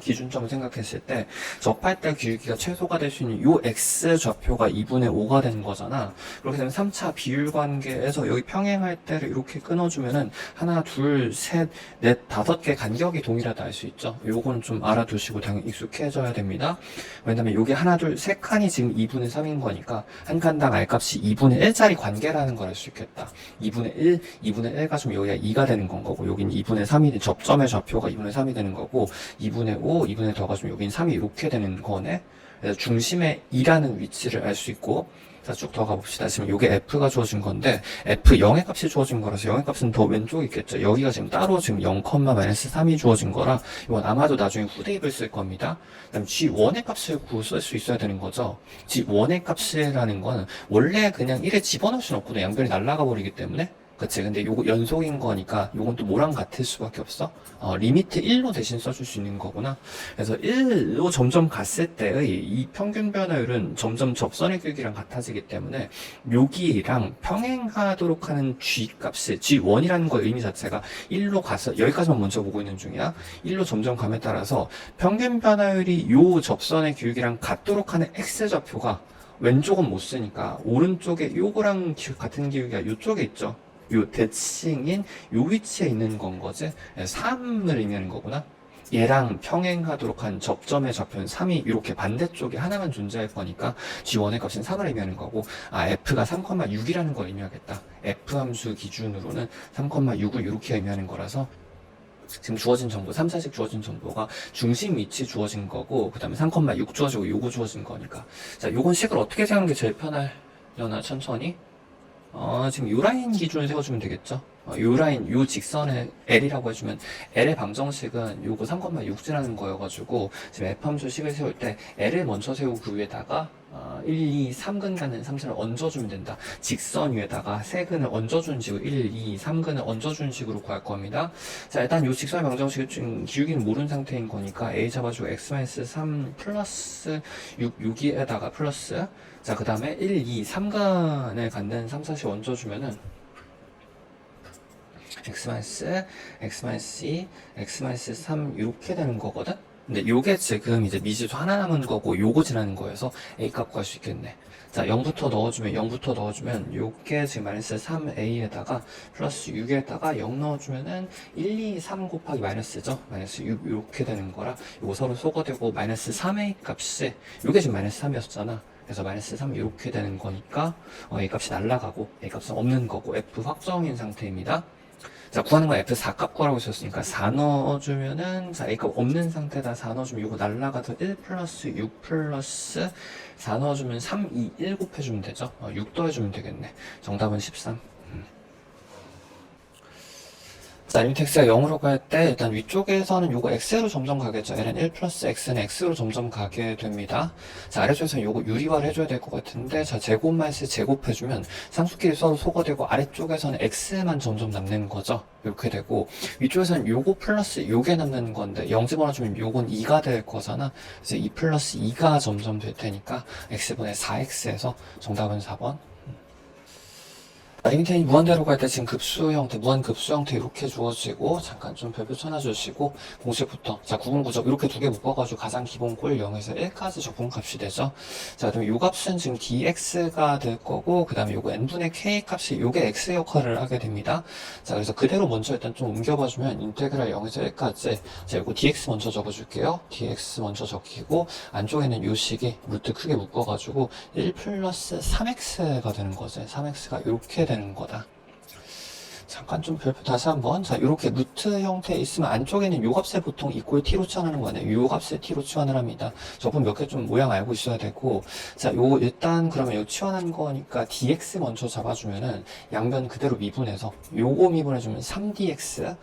기준점을 생각했을 때 접할 때 기울기가 최소가 될 수 있는 요 X 좌표가 2분의 5가 되는 거잖아. 그렇게 되면 3차 비율 관계에서 여기 평행할 때를 이렇게 끊어주면은 하나, 둘, 셋, 넷, 5개 간격이 동일하다 할 수 있죠. 요거는 좀 알아두시고 당연히 익숙해져야 됩니다. 왜냐면 요게 하나, 둘, 세 칸이 지금 2분의 3인 거니까 한 칸당 R값이 2분의 1짜리 관계라는 걸 알 수 있겠다. 2분의 1, 2분의 1가 좀 여기가 2가 되는 건 거고, 여긴 2분의 3이, 접점의 좌표가 2분의 3이 되는 거고, 2분의 5, 2분의 더가 좀 여긴 3이 이렇게 되는 거네. 그래서 중심의 2라는 위치를 알 수 있고, 자, 쭉 더 가봅시다. 지금 요게 F가 주어진 건데, F 0의 값이 주어진 거라서 0의 값은 더 왼쪽에 있겠죠. 여기가 지금 따로 지금 0,-3이 주어진 거라, 이건 아마도 나중에 후대입을 쓸 겁니다. 그 다음 G1의 값을 쓸 수 있어야 되는 거죠. G1의 값이라는 건 원래 그냥 1에 집어넣을 수는 없거든. 양변이 날아가 버리기 때문에. 그치. 근데 요거 연속인 거니까 요건 또 뭐랑 같을 수밖에 없어? 리미트 1로 대신 써줄 수 있는 거구나. 그래서 1로 점점 갔을 때의 이 평균 변화율은 점점 접선의 길기랑 같아지기 때문에 여기랑 평행하도록 하는 G 값이 G1이라는 거의 의미 자체가 1로 가서 여기까지만 먼저 보고 있는 중이야. 1로 점점 감에 따라서 평균 변화율이 요 접선의 길기랑 같도록 하는 X 좌표가 왼쪽은 못 쓰니까 오른쪽에 요거랑 같은 기울기가 요쪽에 있죠. 요 대칭인 요 위치에 있는 건 거지. 3을 의미하는 거구나. 얘랑 평행하도록 한 접점의 좌표는 3이 이렇게 반대쪽에 하나만 존재할 거니까 G1의 값은 3을 의미하는 거고, F가 3,6이라는 걸 의미하겠다. F 함수 기준으로는 3,6을 이렇게 의미하는 거라서 지금 주어진 정보, 3, 4식 주어진 정보가 중심 위치 주어진 거고, 그 다음에 3,6 주어지고 요거 주어진 거니까. 자, 요건 식을 어떻게 세우는 게 제일 편하려나, 천천히? 지금 요 라인 기준을 세워주면 되겠죠? 요 라인, 요 직선의 L이라고 해주면, L의 방정식은 요거 3,6지라는 거여가지고, 지금 F 함수 식을 세울 때, L을 먼저 세우고 그 위에다가, 1, 2, 3근 가는 3차를 얹어주면 된다. 직선 위에다가 세 근을 얹어주는 식으로 1, 2, 3근을 얹어주는 식으로 구할 겁니다. 자, 일단 요 직선의 방정식을 지금 기울기는 모르는 상태인 거니까 A 잡아주고 x-3 플러스 6, 6에다가 플러스, 자, 그 다음에 1, 2, 3간을 갖는 3, 4씩 얹어주면은 x-2, x-3 이렇게 되는 거거든? 근데 요게 지금 이제 미지수 하나 남은 거고 요거 지나는 거여서 A값 구할 수 있겠네. 자, 0부터 넣어주면 요게 지금 마이너스 3A에다가 플러스 6에다가 0 넣어주면은 1, 2, 3 곱하기 마이너스죠. 마이너스 6 이렇게 되는 거라 요거 서로 소거되고 마이너스 3A 값이 요게 지금 마이너스 3이었잖아. 그래서 마이너스 3 이렇게 되는 거니까 A 값이 날라가고 A 값은 없는 거고 F 확정인 상태입니다. 자, 구하는 건 F4 값 구하라고 했었으니까 4 넣어주면은, 자, A값 없는 상태에다 4 넣어주면 이거 날라가서 1 플러스 6 플러스 4 넣어주면 3, 2, 1 곱해주면 되죠. 6 더해주면 되겠네. 정답은 13. 자, 리미트 x가 0으로 갈 때 일단 위쪽에서는 요거 x로 점점 가겠죠. ln 1 플러스 x는 x로 점점 가게 됩니다. 자, 아래쪽에서는 요거 유리화를 해줘야 될 것 같은데, 자, 제곱 마이너스 제곱해주면 상수끼리 서로 소거되고 아래쪽에서는 x만 점점 남는 거죠. 이렇게 되고 위쪽에서는 요거 플러스 요게 남는 건데 0 집어넣어주면 요건 2가 될 거잖아. 그래서 2 플러스 2가 점점 될 테니까 x분의 4x에서 정답은 4번. 리미트이 무한대로 갈 때 지금 급수 형태, 무한 급수 형태 이렇게 주어지고, 잠깐 좀 별표 쳐놔주시고, 공식부터. 자, 구분구적 이렇게 두 개 묶어가지고 가장 기본 꼴 0에서 1까지 적분값이 되죠. 자, 그럼 요 값은 지금 dx가 될 거고, 그 다음에 요거 n분의 k 값이 요게 x 역할을 하게 됩니다. 자, 그래서 그대로 먼저 일단 좀 옮겨봐주면, 인테그랄 0에서 1까지. 자, 요거 dx 먼저 적어줄게요. dx 먼저 적히고, 안쪽에는 요 식이 루트 크게 묶어가지고, 1 플러스 3x가 되는 거지. 3x가 이렇게 되는 거다. 잠깐 좀 별표 다시 한번. 자, 이렇게 루트 형태에 있으면 안쪽에는 요 값에 보통 이꼴 t로 치환하는 거네. 요 값에 t로 치환을 합니다. 저분 몇 개 좀 모양 알고 있어야 되고. 자, 요 일단 그러면 요 치환한 거니까 dx 먼저 잡아주면은 양변 그대로 미분해서 요거 미분해주면 3dx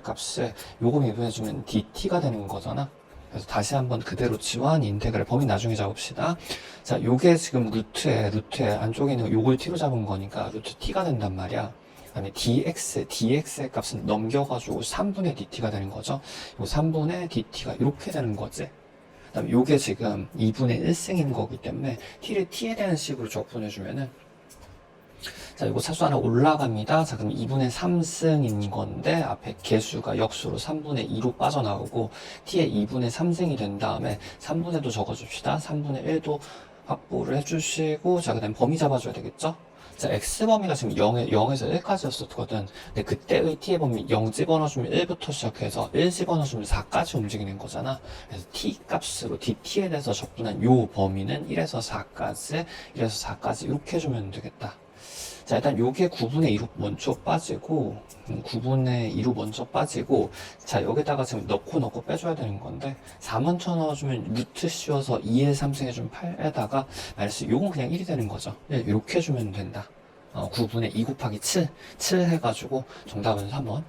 값을 요거 미분해주면 dt가 되는 거잖아. 그래서 다시 한번 그대로 치환 인테그랄 범위 나중에 잡읍시다. 자, 요게 지금 루트에 안쪽에 있는 요걸 t로 잡은 거니까 루트 t가 된단 말이야. 그 다음에 dx의 값은 넘겨가지고 3분의 dt가 되는 거죠. 요 3분의 dt가 이렇게 되는 거지. 그 다음에 요게 지금 2분의 1승인 거기 때문에 t를 t에 대한 식으로 적분해주면은, 자, 이거 차수 하나 올라갑니다. 자, 그럼 2분의 3승인 건데, 앞에 개수가 역수로 3분의 2로 빠져나오고, t의 2분의 3승이 된 다음에, 3분의도 적어줍시다. 3분의 1도 확보를 해주시고, 자, 그 다음 범위 잡아줘야 되겠죠? 자, x범위가 지금 0에서 1까지였었거든. 근데 그때의 t의 범위 0 집어넣어주면 1부터 시작해서 1 집어넣어주면 4까지 움직이는 거잖아. 그래서 t 값으로 dt에 대해서 적분한 요 범위는 1에서 4까지, 1에서 4까지 이렇게 해주면 되겠다. 자, 일단 요게 9분의 2로 먼저 빠지고, 9분의 2로 먼저 빠지고, 자, 여기다가 지금 넣고 빼줘야 되는 건데, 4 먼저 넣어주면 루트 씌워서 2에 3승 해주면 8에다가, 마이너스 요건 그냥 1이 되는 거죠. 이렇게 해주면 된다. 9분의 2 곱하기 7 해가지고, 정답은 3번.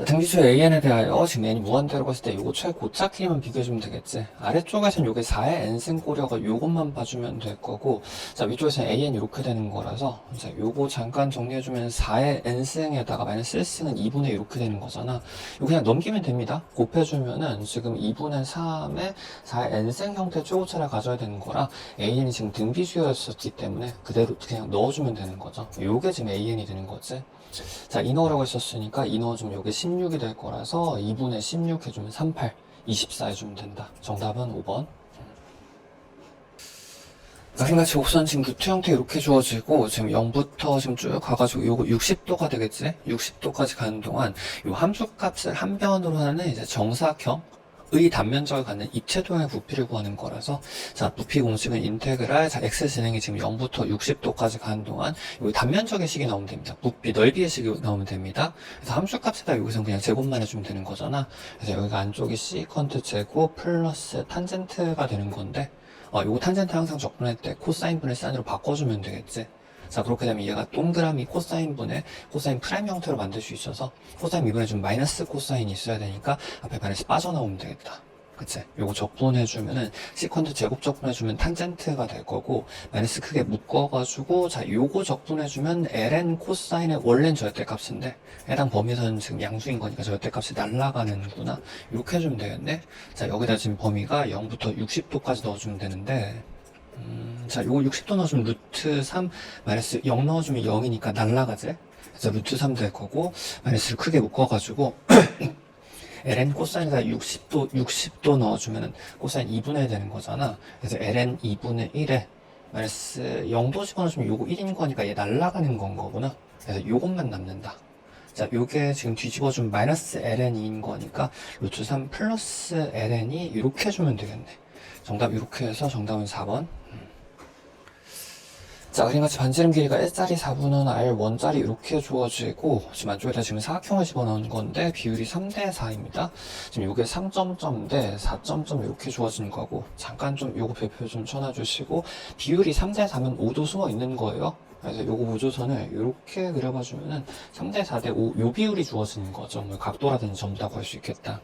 등기초 AN에 대하여 지금 n이 무한대로 갔을 때 요거 최고차 키만 비교해주면 되겠지. 아래쪽에서는 요게 4의 n승 고려가 요것만 봐주면 될 거고, 자, 위쪽에서는 AN이 이렇게 되는 거라서, 자, 요거 잠깐 정리해주면 4의 n승에다가 마이너스 1승은 2분의 이렇게 되는 거잖아. 이거 그냥 넘기면 됩니다. 곱해주면은 지금 2분의 3에 4의 n승 형태 최고차를 가져야 되는 거라, AN이 지금 등비수였었기 때문에 그대로 그냥 넣어주면 되는 거죠. 요게 지금 AN이 되는 거지. 자, 이 넣으라고 했었으니까 이 넣어주면 요게 16이 될 거라서 2분의 16 해주면 38, 24 해주면 된다. 정답은 5번. 같이 옥선 지금 루트 형태 이렇게 주어지고, 지금 0부터 지금 쭉 가가지고 요거 60도가 되겠지? 60도까지 가는 동안 요 함수 값을 한 변으로 하는 이제 정사형 의 단면적을 갖는 입체도형의 부피를 구하는 거라서, 자, 부피 공식은 인테그랄, 자, x 진행이 지금 0부터 60도까지 가는 동안 여기 단면적의 식이 나오면 됩니다. 부피 넓이의 식이 나오면 됩니다. 그래서 함수값에다 여기서 그냥 제곱만 해주면 되는 거잖아. 그래서 여기가 안쪽이 시컨트 제곱 플러스 탄젠트가 되는 건데, 요거 탄젠트 항상 적분할 때 코사인 분의 사인으로 바꿔주면 되겠지. 자, 그렇게 되면 얘가 동그라미 코사인 분의 코사인 프라임 형태로 만들 수 있어서 코사인 미분에 좀 마이너스 코사인이 있어야 되니까 앞에 마이너스 빠져나오면 되겠다. 그치? 요거 적분해주면은 시컨트 제곱 적분해주면 탄젠트가 될 거고, 마이너스 크게 묶어가지고, 자, 요거 적분해주면 ln 코사인의 원래는 절대값인데 해당 범위에서는 지금 양수인 거니까 절대값이 날아가는구나. 이렇게 해주면 되겠네. 자, 여기다 지금 범위가 0부터 60도까지 넣어주면 되는데, 자, 요거 60도 넣어주면 루트 3 마이너스 0 넣어주면 0이니까 날라가지. 그래서 루트 3 될 거고, 마이너스를 크게 묶어가지고 ln 코사인에다 60도 넣어주면은 코사인 2분의 1 되는 거잖아. 그래서 ln 2분의 1에 마이너스 0도 집어넣으면 요거 1인 거니까 얘 날라가는 건 거구나. 그래서 요것만 남는다. 자, 요게 지금 뒤집어주면 마이너스 ln인 거니까 루트 3 플러스 ln이 이렇게 해주면 되겠네. 정답 이렇게 해서 정답은 4번. 자, 그림같이 반지름 길이가 1짜리 4분의 R1짜리 이렇게 주어지고, 지금 안쪽에다 지금 사각형을 집어넣은 건데, 비율이 3대 4입니다. 지금 요게 3점대 4점 이렇게 주어진 거고, 잠깐 좀 요거 별표 좀 쳐놔주시고, 비율이 3대 4면 5도 숨어 있는 거예요. 그래서 요거 보조선을 이렇게 그려봐주면은 3대 4대 5, 요 비율이 주어지는 거죠. 뭐 각도라든지 전부 다 구할 수 있겠다.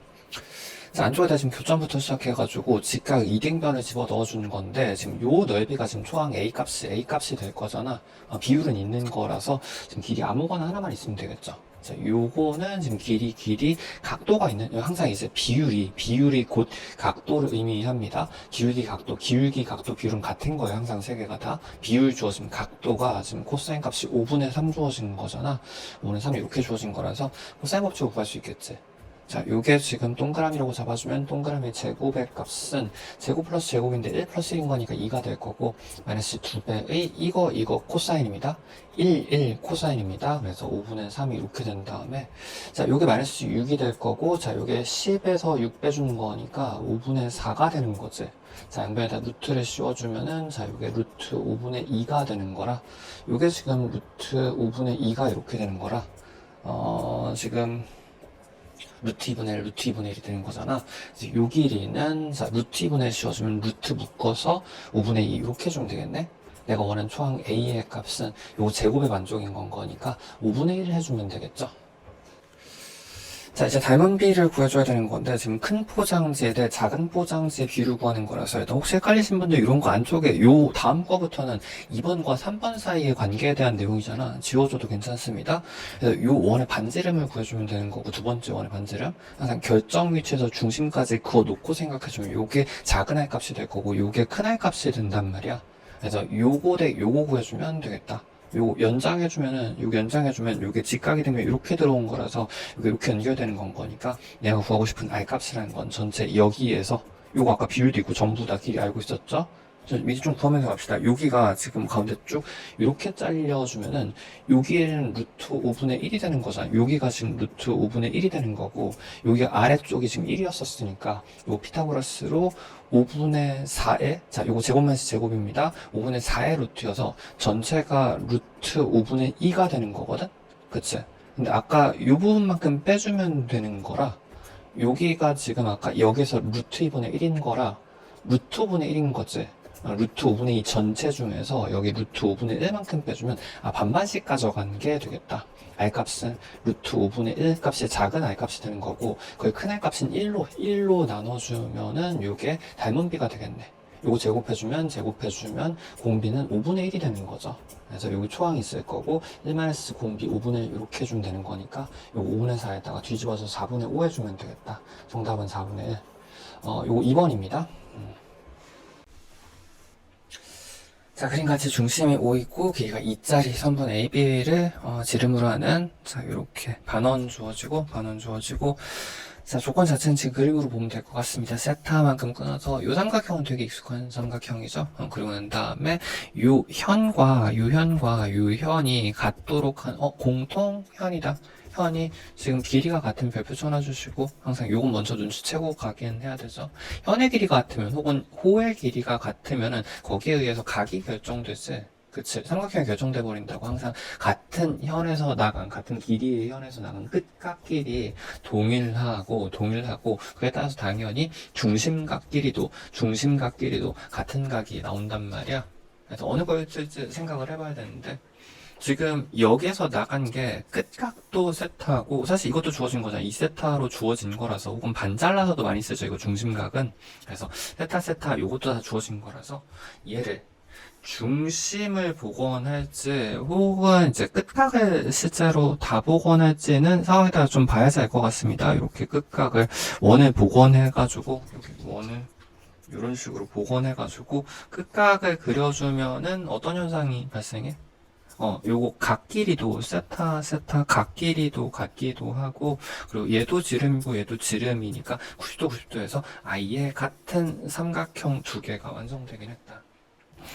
자, 안쪽에다 지금 교점부터 시작해가지고 직각 이등변을 집어 넣어주는 건데, 지금 요 넓이가 지금 초항 A 값이 될 거잖아. 비율은 있는 거라서 지금 길이 아무거나 하나만 있으면 되겠죠. 자, 요거는 지금 길이, 각도가 있는, 항상 이제 비율이 곧 각도를 의미합니다. 기울기, 각도, 비율은 같은 거예요. 항상 세 개가 다. 비율 주어진 각도가 지금 코사인 값이 5분의 3 주어진 거잖아. 5분의 3 이렇게 주어진 거라서 코사인 법칙을 구할 수 있겠지. 자, 요게 지금 동그라미라고 잡아주면 동그라미 제곱의 값은 제곱 플러스 제곱인데 1 플러스 1인 거니까 2가 될 거고, 마이너스 2배의 이거 코사인입니다. 1 코사인입니다. 그래서 5분의 3이 이렇게 된 다음에, 자, 요게 마이너스 6이 될 거고, 자, 요게 10에서 6 빼주는 거니까 5분의 4가 되는 거지. 자, 양변에다 루트를 씌워주면은, 자, 요게 루트 5분의 2가 되는 거라, 요게 지금 루트 5분의 2가 이렇게 되는 거라, 지금, 루트 2분의 1이 되는 거잖아. 그래서 요 길이는, 자, 루트 2분의 1 씌워주면 루트 묶어서 5분의 2 이렇게 해주면 되겠네? 내가 원하는 초항 A의 값은 요 제곱의 만족인 건 거니까 5분의 1 해주면 되겠죠? 자, 이제 닮은 비를 구해줘야 되는 건데, 지금 큰 포장지에 대해 작은 포장지의 비를 구하는 거라서, 일단 혹시 헷갈리신 분들 이런 거 안쪽에 요 다음 거부터는 2번과 3번 사이의 관계에 대한 내용이잖아. 지워줘도 괜찮습니다. 그래서 요 원의 반지름을 구해주면 되는 거고, 두 번째 원의 반지름. 항상 결정 위치에서 중심까지 그어 놓고 생각해주면 요게 작은 R 값이 될 거고, 요게 큰 R 값이 된단 말이야. 그래서 요거 대 요거 구해주면 되겠다. 요거 연장해주면 요게 직각이 되면 이렇게 들어온 거라서 요게 이렇게 연결되는 건 거니까, 내가 구하고 싶은 R 값이라는 건 전체 여기에서, 요거 아까 비율도 있고 전부 다 길이 알고 있었죠? 이제 좀 구하면서 갑시다. 여기가 지금 가운데 쭉 이렇게 잘려주면은 여기에는 루트 5분의 1이 되는 거잖아. 여기가 지금 루트 5분의 1이 되는 거고, 여기 아래쪽이 지금 1이었었으니까 요 피타고라스로 5분의 4에, 자, 요거 제곱만시 제곱입니다. 5분의 4의 루트여서 전체가 루트 5분의 2가 되는 거거든? 그치? 근데 아까 요 부분만큼 빼주면 되는 거라, 여기가 지금 아까 여기서 루트 2분의 1인 거라 루트 5분의 1인 거지. 루트 5분의 2 전체 중에서 여기 루트 5분의 1만큼 빼주면, 반반씩 가져간 게 되겠다. R 값은 루트 5분의 1 값이 작은 R 값이 되는 거고, 거의 큰 R 값은 1로 나눠주면은 요게 닮은 비가 되겠네. 요거 제곱해주면 공비는 5분의 1이 되는 거죠. 그래서 여기 초항이 있을 거고, 1- 공비 5분의 1 이렇게 해주면 되는 거니까, 요거 5분의 4에다가 뒤집어서 4분의 5 해주면 되겠다. 정답은 4분의 1. 요거 2번입니다. 자, 그림같이 중심이 5있고 길이가 2짜리 선분 AB를 지름으로 하는, 자, 요렇게 반원 주어지고 자, 조건 자체는 지금 그림으로 보면 될 것 같습니다. 세타만큼 끊어서 요 삼각형은 되게 익숙한 삼각형이죠. 그리고 난 다음에 요 현과 요 현이 같도록 한 공통현이다. 현이 지금 길이가 같으면 별표 쳐놔주시고, 항상 요건 먼저 눈치채고 가긴 해야 되죠. 현의 길이가 같으면, 혹은 호의 길이가 같으면은 거기에 의해서 각이 결정되지. 그치? 삼각형이 결정돼 버린다고. 항상 같은 길이의 현에서 나간 끝각끼리 동일하고, 그에 따라서 당연히 중심각끼리도 같은 각이 나온단 말이야. 그래서 어느 걸 쓸지 생각을 해봐야 되는데, 지금 여기에서 나간 게 끝각도 세타고, 사실 이것도 주어진 거잖아. 2세타로 주어진 거라서, 혹은 반 잘라서도 많이 쓰죠. 이거 중심각은. 그래서 세타 요것도 다 주어진 거라서, 얘를 중심을 복원할지, 혹은 이제 끝각을 실제로 다 복원할지는 상황에 따라 좀 봐야지 알 것 같습니다. 이렇게 끝각을 원을 복원해가지고, 여기 원을 이런 식으로 복원해가지고 끝각을 그려주면은 어떤 현상이 발생해? 요거 각끼리도 세타 각끼리도 같기도 하고, 그리고 얘도 지름이고 얘도 지름이니까 90도 90도에서 아예 같은 삼각형 두 개가 완성되긴 했다.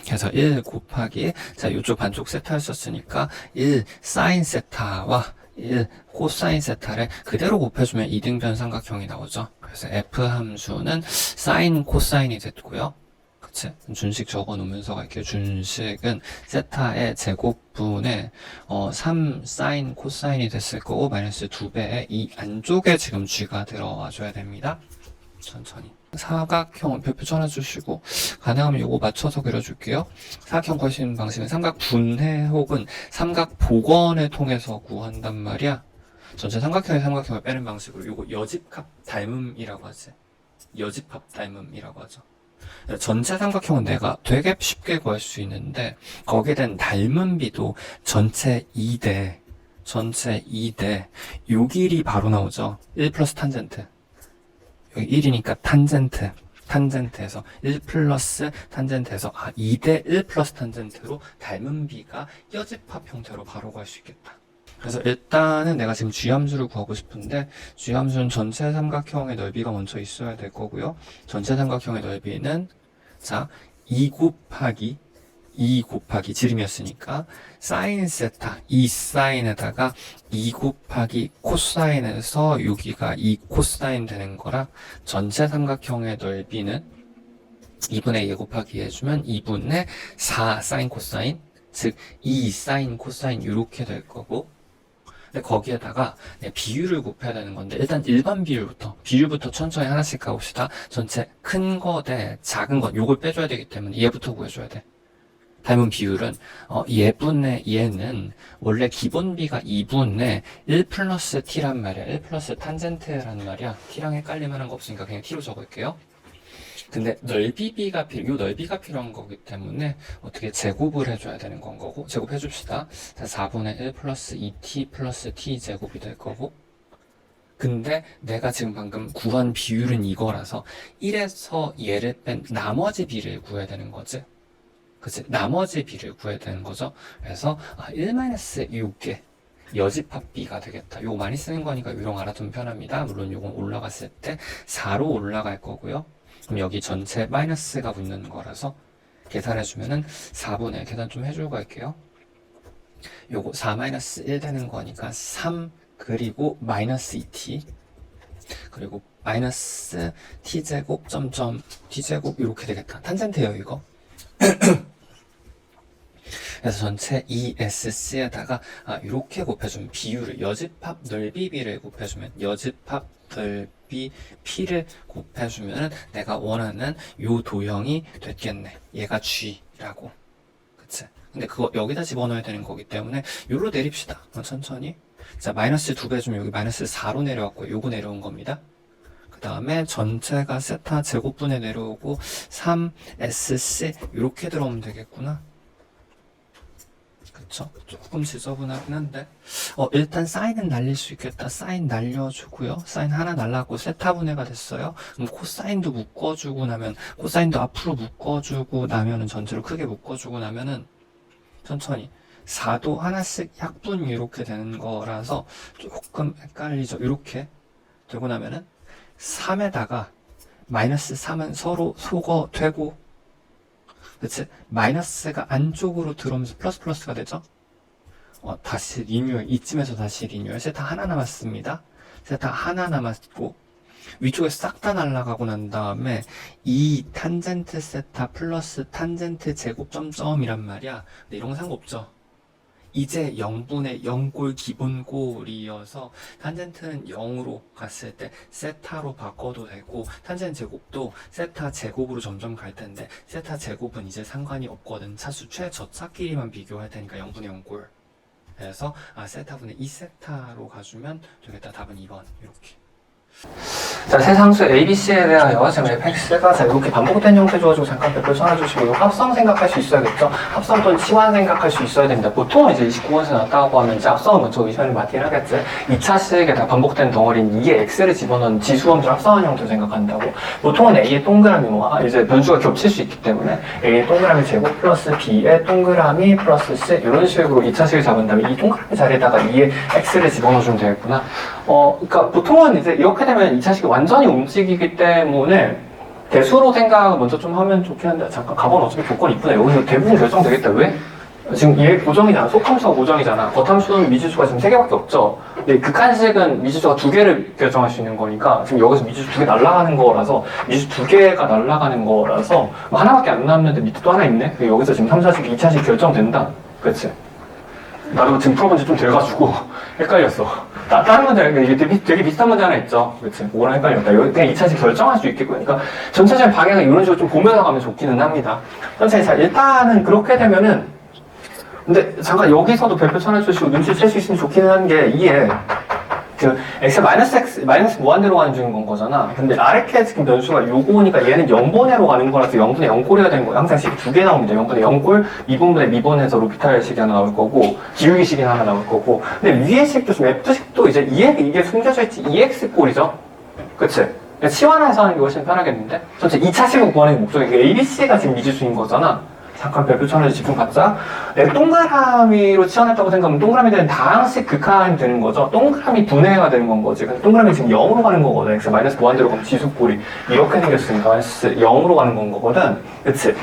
그래서 1 곱하기, 자, 요쪽 반쪽 세타였었으니까 1 사인 세타와 1 코사인 세타를 그대로 곱해주면 이등변 삼각형이 나오죠. 그래서 F 함수는 사인 코사인이 됐고요. 그치? 준식 적어 놓으면서 갈게요. 준식은 세타의 제곱분의 3 사인 코사인이 됐을 거고, 마이너스 2배의 이 안쪽에 지금 쥐가 들어와 줘야 됩니다. 천천히. 사각형 별표 쳐놔주시고, 가능하면 요거 맞춰서 그려줄게요. 사각형 구할 수 있는 방식은 삼각 분해 혹은 삼각 복원을 통해서 구한단 말이야. 전체 삼각형의 삼각형을 빼는 방식으로 요거 여집합 닮음이라고 하지. 여집합 닮음이라고 하죠. 전체 삼각형은 내가 되게 쉽게 구할 수 있는데, 거기에 대한 닮음비도 전체 2대 요 길이 바로 나오죠. 1 플러스 탄젠트. 여기 1이니까 탄젠트에서 1 플러스 탄젠트에서 2대 1 플러스 탄젠트로 닮음비가 여집합 형태로 바로 구할 수 있겠다. 그래서 일단은 내가 지금 G함수를 구하고 싶은데, G함수는 전체 삼각형의 넓이가 먼저 있어야 될 거고요. 전체 삼각형의 넓이는, 자, 2 곱하기 지름이었으니까 사인 세타 2 사인에다가 2 곱하기 코사인에서 여기가 2 코사인 되는 거라, 전체 삼각형의 넓이는 2분의 2 곱하기 해주면 2분의 4 사인 코사인, 즉 2 사인 코사인 이렇게 될 거고, 근데 거기에다가 비율을 곱해야 되는 건데, 일단 일반 비율부터 천천히 하나씩 가봅시다. 전체 큰 거 대 작은 것 요걸 빼줘야 되기 때문에 얘부터 구해줘야 돼. 닮은 비율은 얘분의 얘는 원래 기본비가 2분의 1 플러스 t란 말이야. 1 플러스 탄젠트란 말이야. t랑 헷갈릴 만한 거 없으니까 그냥 t로 적을게요. 근데 넓이비가 요 넓이가 필요한 거기 때문에 어떻게 제곱을 해줘야 되는 건 거고, 제곱해 줍시다. 4분의 1 플러스 2t 플러스 t 제곱이 될 거고, 근데 내가 지금 방금 구한 비율은 이거라서 1에서 얘를 뺀 나머지 비를 구해야 되는 거지. 그치? 나머지 비를 구해야 되는 거죠. 그래서 1-요게 여집합비가 되겠다. 요거 많이 쓰는 거니까 요령 알아두면 편합니다. 물론 요건 올라갔을 때 4로 올라갈 거고요. 그럼 여기 전체 마이너스가 붙는 거라서 계산해주면은 4분의, 계산 좀 해주고 갈게요. 요거 4-1 되는 거니까 3 그리고 마이너스 2t 그리고 마이너스 t제곱 점점 t제곱 이렇게 되겠다. 탄젠트예요 이거. 그래서 전체 ESC에다가 이렇게 곱해주면 비율을, 여집합 넓이비를 곱해주면, 여집합 넓이 P를 곱해주면 내가 원하는 요 도형이 됐겠네. 얘가 G라고. 그치? 근데 그거 여기다 집어넣어야 되는 거기 때문에 요로 내립시다. 천천히. 자, 마이너스 2배 주면 여기 마이너스 4로 내려왔고, 요거 내려온 겁니다. 그 다음에 전체가 세타 제곱분에 내려오고 3SC 이렇게 들어오면 되겠구나. 그쵸? 조금 지저분하긴 한데 일단 사인은 날릴 수 있겠다. 사인 날려주고요. 사인 하나 날라고 세타 분해가 됐어요. 그럼 코사인도 묶어주고 나면, 코사인도 앞으로 묶어주고 나면은, 전체로 크게 묶어주고 나면은 천천히 4도 하나씩 약분 이렇게 되는 거라서 조금 헷갈리죠. 이렇게 되고 나면은 3에다가 마이너스 3은 서로 소거되고, 그치? 마이너스가 안쪽으로 들어오면서 플러스가 되죠? 다시 리뉴얼, 이쯤에서 다시 리뉴얼. 세타 하나 남았습니다. 세타 하나 남았고, 위쪽에 싹 다 날아가고 난 다음에 이 탄젠트 세타 플러스 탄젠트 제곱 점점이란 말이야. 근데 이런 건 상관없죠. 이제 0분의 0골 기본골이어서 탄젠트는 0으로 갔을 때 세타로 바꿔도 되고, 탄젠트 제곱도 세타 제곱으로 점점 갈 텐데 세타 제곱은 이제 상관이 없거든. 차수 최저차끼리만 비교할 테니까 0분의 0골. 그래서 세타분의 2세타로 가주면 되겠다. 답은 2번. 이렇게. 자, 세 상수 ABC에 대하여 지금 fx가 자, 이렇게 반복된 형태 줘가지고 잠깐 별표 써놔주시고, 이 합성 생각할 수 있어야겠죠? 합성 또는 치환 생각할 수 있어야 됩니다. 보통은 이제 29번에서 나왔다고 하면 이제 합성은 먼저 의견이 맞긴 하겠지. 2차식에다 반복된 덩어리인 2에 x를 집어넣은 지수함수를 합성한 형태로 생각한다고. 보통은 a의 동그라미 뭐, 이제 변수가 겹칠 수 있기 때문에 a의 동그라미 제곱 플러스 b의 동그라미 플러스 c 이런 식으로 2차식을 잡은 다음에 이 동그라미 자리에다가 2의 x를 집어넣어주면 되겠구나. 그러니까 보통은 이제 이렇게 되면 2차식이 완전히 움직이기 때문에 대수로 생각을 먼저 좀 하면 좋긴 한데 잠깐 가본 어차피 조건 이쁘네. 여기서 대부분 결정되겠다. 왜? 지금 얘 고정이잖아. 속함수가 고정이잖아. 겉함수는 미지수가 지금 3개밖에 없죠. 근데 극한식은 미지수가 2개를 결정할 수 있는 거니까 지금 여기서 미지수 2개 날아가는 거라서 미지수 2개가 날아가는 거라서 뭐 하나밖에 안 남는데 밑에 또 하나 있네. 여기서 지금 3차식, 2차식 결정된다. 그치? 나도 지금 풀어본 지 좀 돼가지고 헷갈렸어. 다른 문제, 이게 되게 비슷한 문제 하나 있죠. 그치? 그거랑 헷갈렸다. 여기 그냥 2차식 결정할 수 있겠고. 그러니까 전체적인 방향을 이런 식으로 좀 보면서 가면 좋기는 합니다. 전체, 자, 일단은 그렇게 되면은, 근데 잠깐 여기서도 별표 쳐내주시고 눈치 챌 수 있으면 좋기는 한 게, 이게, x 마이너스 무한대로 가는 중인 건 거잖아. 근데 아래캐 지금 변수가 요거니까 얘는 0분의로 가는 거라서 0분의 0꼴이어야 되는 거야. 항상 식이 2개 나옵니다. 0분의 0꼴, 미분분의 미분해서 로피탈 식이 하나 나올 거고, 기울기 식이 하나 나올 거고. 근데 위의 식도 지금 F식도 이제 이게 숨겨져 있지, EX꼴이죠? 그치? 치환해서 하는 게 훨씬 편하겠는데? 전체 2차식을 구하는 게 목적이 ABC가 지금 미지수인 거잖아. 잠깐 별표 쳐내서 집중 받자. 동그라미로 치환했다고 생각하면 동그라미 되는 다항식 극한이 되는 거죠. 동그라미 분해가 되는 건 거지. 근데 동그라미 지금 0으로 가는 거거든. x 마이너스 무한대로 가면 지수꼴이 이렇게 생겼으니까 마이너스 0으로 가는 건 거거든. 그치?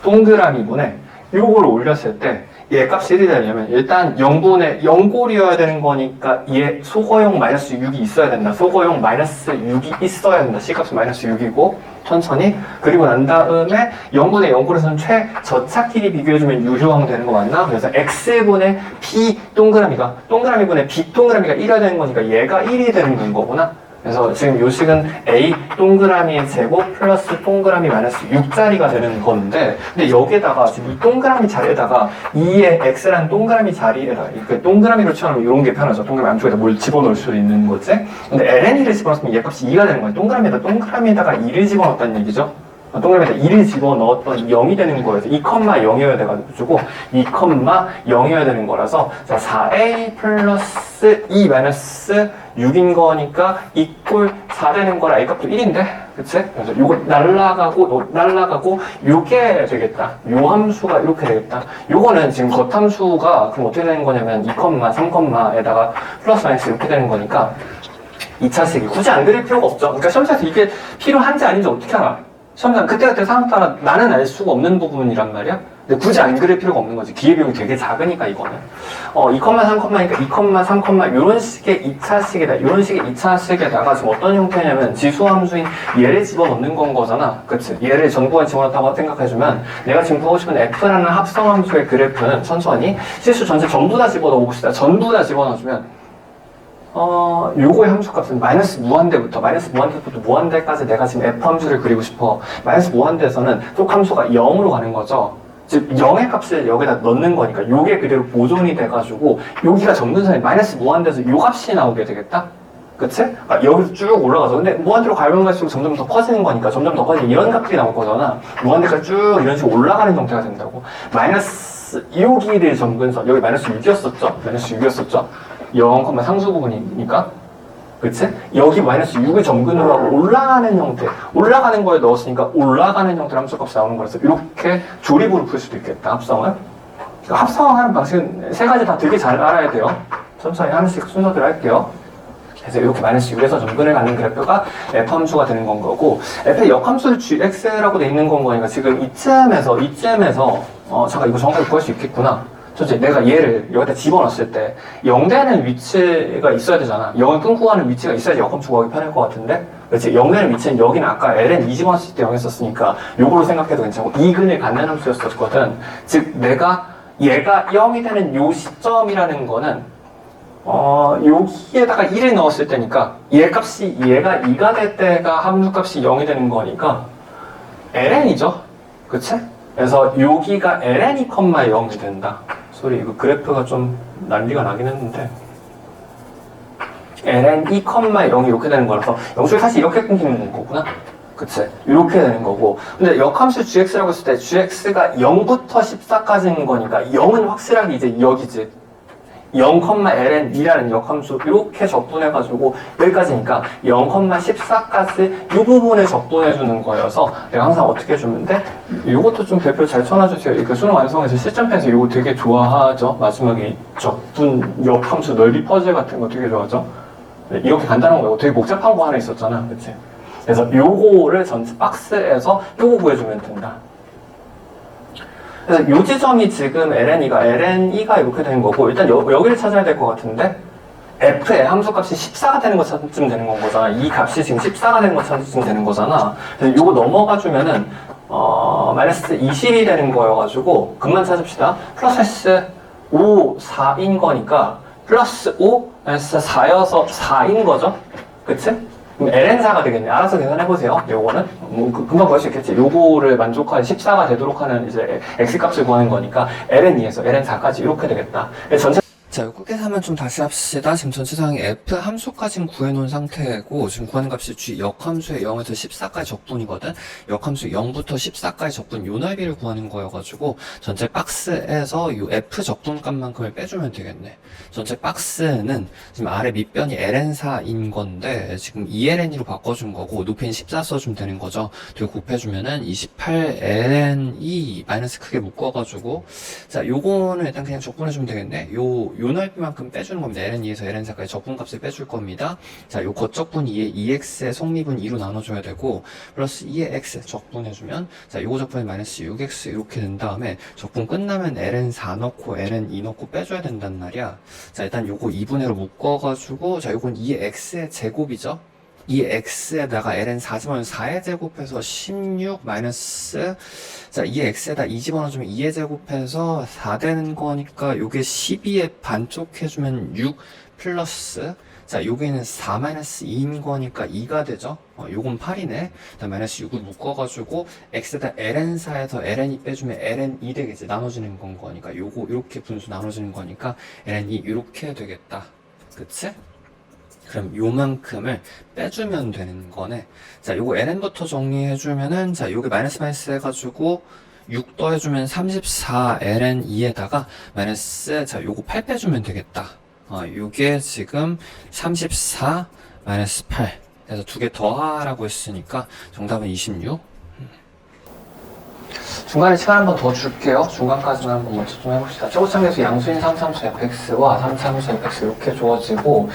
동그라미 분해. 요거를 올렸을 때 얘 값이 1이 되려면 일단 0분의 0꼴이어야 되는 거니까 얘 소거용 마이너스 6이 있어야 된다. 소거용 마이너스 6이 있어야 된다. C값은 마이너스 6이고 천천히. 그리고 난 다음에 0분의 0꼴에서는 최저차끼리 비교해주면 유효하면 되는 거 맞나? 그래서 x분의 b 동그라미분의 b 동그라미가 1이어야 되는 거니까 얘가 1이 되는 거구나. 그래서 지금 요 식은 a 동그라미의 제곱 플러스 동그라미 마이너스 6짜리가 되는 건데, 근데 여기에다가 지금 이 동그라미 자리에다가 2의 x라는 동그라미 자리에다가 그 동그라미로 치환하면 이런 게 편하죠. 동그라미 안쪽에다 뭘 집어넣을 수도 있는 거지. 근데 ln이를 집어넣으면 얘 값이 2가 되는 거예요. 동그라미에다가 2를 집어넣었다는 얘기죠. 동그라미에다 2를 집어넣었더니 0이 되는 거여서 2,0이어야 돼가지고 2,0이어야 되는 거라서 자 4a 플러스 2 마이너스 6인 거니까 이꼴 4 되는 거라 a 값도 1인데 그치? 그래서 요거 날라가고 요게 되겠다. 요 함수가 이렇게 되겠다. 요거는 지금 겉함수가 그럼 어떻게 되는 거냐면 2, 3,에다가 플러스 마이너스 이렇게 되는 거니까 2차식이 굳이 안 그릴 필요가 없죠. 그러니까 시험장에서 이게 필요한지 아닌지 어떻게 알아? 시험장 그때그때 상황 따라 나는 알 수가 없는 부분이란 말이야. 근데 굳이 안 그릴 필요가 없는 거지. 기회비용이 되게 작으니까 이거는. 2, 3,니까 2, 3, 요런 식의 2차식에다 요런 식의 2차식에다가 지금 어떤 형태냐면 지수함수인 얘를 집어넣는 건 거잖아. 그치? 얘를 전부에 집어넣었다고 생각해주면 내가 지금 보고 싶은 F라는 합성함수의 그래프는 천천히 실수 전체 전부 다 집어넣어 봅시다. 전부 다 집어넣어주면 요거의 함수값은 마이너스 무한대부터 무한대까지 내가 지금 F 함수를 그리고 싶어. 마이너스 무한대에서는 속 함수가 0으로 가는 거죠. 즉 0의 값을 여기다 넣는 거니까 요게 그대로 보존이 돼가지고 여기가 점근선이 마이너스 무한대에서 요 값이 나오게 되겠다? 그치? 여기서 쭉 올라가서 근데 무한대로 가면 갈수록 점점 더 커지는 거니까 점점 더 커지는 이런 값들이 나올 거잖아. 무한대까지 쭉 이런 식으로 올라가는 형태가 된다고. 마이너스 여기를 점근선 여기 마이너스 6이었었죠? 0, 상수 부분이니까 그치? 여기 마이너스 6을 점근으로 하고 올라가는 형태 올라가는 거에 넣었으니까 올라가는 형태로 함수값이 나오는 거라서 이렇게 조립으로 풀 수도 있겠다. 합성을 그러니까 합성하는 방식은 세 가지 다 되게 잘 알아야 돼요. 천천히 하나씩 순서대로 할게요. 그래서 이렇게 마이너스 6에서 점근을 갖는 그래프가 F함수가 되는 건 거고 F의 역함수를 Gx라고 돼 있는 건 거니까 지금 이쯤에서 잠깐 이거 정확하게 구할 수 있겠구나. 솔직히 내가 얘를 여기다 집어넣었을 때 0 되는 위치가 있어야 되잖아. 0을 끊고 가는 위치가 있어야지 역함수 구하기 편할 것 같은데 그렇지? 0 되는 위치는 여기는 아까 ln 2 집어넣었을 때 0 했었으니까 요거로 생각해도 괜찮고 2근을 갖는 함수였었거든. 즉 내가 얘가 0이 되는 요 시점이라는 거는 여기에다가 1을 넣었을 때니까 얘가 2가 될 때가 함수값이 0이 되는 거니까 ln이죠. 그치? 그래서 여기가 ln 2,0이 된다. 소리 이거 그래프가 좀 난리가 나긴 했는데 ln 2,0이 이렇게 되는 거라서 영수가 사실 이렇게 끊기는 거구나. 그치? 이렇게 되는 거고. 근데 역함수 gx라고 했을 때 gx가 0부터 14까지인 거니까 0은 확실하게 이제 여기지. 0,ln2라는 역함수 이렇게 적분해가지고 여기까지니까 0,14까지 이 부분을 적분해주는 거여서 내가 항상 어떻게 해주면 돼? 이것도 좀 별표 잘 쳐놔주세요. 그 수능 완성에서 시점편에서 이거 되게 좋아하죠. 마지막에 적분 역함수 넓이 퍼즐 같은 거 되게 좋아하죠. 이렇게 간단한 거 되게 복잡한 거 하나 있었잖아. 그치? 그래서 요거를 전체 박스에서 요거 구해주면 된다. 그래서 요 지점이 지금 ln가 이렇게 되는 거고, 일단 여기를 찾아야 될 것 같은데, f의 함수값이 14가 되는 것쯤 되는 건 거잖아. 이 값이 지금 14가 되는 것쯤 되는 거잖아. 그래서 요거 넘어가 주면은, 마이너스 20이 되는 거여가지고, 금만 찾읍시다. 플러스 5, 4인 거니까, 플러스 5, 마이너스 4여서 4인 거죠? 그치? 그럼 ln4가 되겠네. 알아서 계산해보세요. 요거는. 금방 구할 수 있겠지. 요거를 만족할 14가 되도록 하는 이제 x값을 구하는 거니까 ln2에서 ln4까지 이렇게 되겠다. 전체 자, 요거 계산만 좀 다시 합시다. 지금 전체 상황이 f 함수까지는 구해놓은 상태고, 지금 구하는 값이 g 역함수의 0에서 14까지 적분이거든? 역함수 0부터 14까지 적분 요 넓이를 구하는 거여가지고, 전체 박스에서 요 f 적분값만큼을 빼주면 되겠네. 전체 박스는 지금 아래 밑변이 ln4인 건데, 지금 2ln으로 바꿔준 거고, 높이는 14 써주면 되는 거죠. 되게 곱해주면은 28ln2 마이너스 크게 묶어가지고, 자, 요거는 일단 그냥 적분해주면 되겠네. 요 넓이만큼 빼주는 겁니다. ln2에서 ln4까지 적분값을 빼줄 겁니다. 자, 요 겉적분 2에 2x의 속립은 2로 나눠줘야 되고, 플러스 2의 x 적분해주면, 자, 요거 적분이 마이너스 6x 이렇게 된 다음에, 적분 끝나면 ln4 넣고 ln2 넣고 빼줘야 된단 말이야. 자, 일단 요거 2분의로 묶어가지고, 자, 요건 2의 x의 제곱이죠. 이 x에다가 ln4 집어넣으면 4의 제곱해서 16 마이너스, 자, 이 x에다 2 집어넣어주면 2의 제곱해서 4 되는 거니까 요게 12에 반쪽 해주면 6 플러스, 자, 여기는 4 마이너스 2인 거니까 2가 되죠. 요건 8이네. 다음 마이너스 6을 묶어가지고 x에다 ln4에서 ln2 빼주면 ln2 되겠지. 나눠지는 건 거니까 요거 이렇게 분수 나눠지는 거니까 ln2 이렇게 되겠다. 그치? 그럼 요만큼을 빼주면 되는 거네. 자, 요거 ln부터 정리해주면은, 자, 요게 마이너스 해가지고, 6 더해주면 34 ln2에다가, 마이너스, 자, 요거 8 빼주면 되겠다. 요게 지금 34 마이너스 8. 그래서 두 개 더하라고 했으니까, 정답은 26. 중간에 시간 한 번 더 줄게요. 중간까지는 한번 먼저 좀 해봅시다. 최고창계수 양수인 3참수 fx와 3참수 fx 이렇게 주어지고,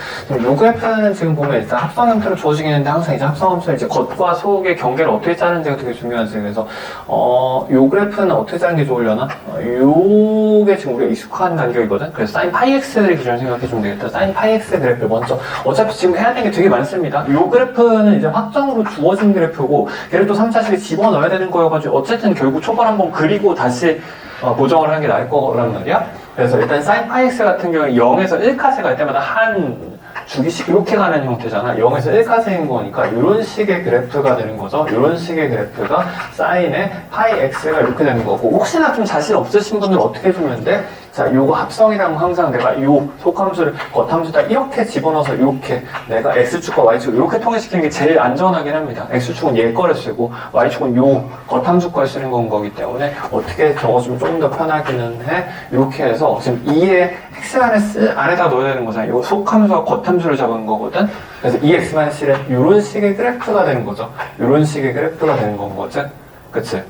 요 그래프는 지금 보면 일단 합성 형태로 주어지긴 했는데, 항상 이제 합성 함수는 이제 겉과 속의 경계를 어떻게 짜는지가 되게 중요하지. 그래서 요 그래프는 어떻게 짜는 게 좋으려나? 요게 지금 우리가 익숙한 간격이거든. 그래서 sin πx를 기준으로 생각해주면 되겠다. sin πx 그래프를 먼저, 어차피 지금 해야 되는 게 되게 많습니다. 요 그래프는 이제 확정으로 주어진 그래프고, 걔를 또 3차식에 집어넣어야 되는 거여가지고, 어쨌든 결국 초반 한번 그리고 다시 보정을 하는 게 나을 거란 말이야. 그래서 일단 sin πx 같은 경우에 0에서 1까지 갈 때마다 한 주기씩 이렇게 가는 형태잖아. 0에서 1까지인 거니까 이런 식의 그래프가 되는 거죠. 이런 식의 그래프가 sin의 πx가 이렇게 되는 거고, 혹시나 좀 자신 없으신 분들 어떻게 해주면 돼? 자, 요거 합성이라면 항상 내가 요 속함수를 겉함수다 이렇게 집어넣어서 이렇게 내가 x축과 y축 이렇게 통일시키는 게 제일 안전하긴 합니다. x축은 얘 거를 쓰고 y축은 요 겉함수 거를 쓰는 건 거기 때문에 어떻게 적어주면 조금 더 편하기는 해. 이렇게 해서 지금 2의 x-1 안에다 넣어야 되는 거잖아요. 요 속함수와 겉함수를 잡은 거거든. 그래서 2x-1은 이런 식의 그래프가 되는 거죠. 이런 식의 그래프가 되는 건 거지. 그치?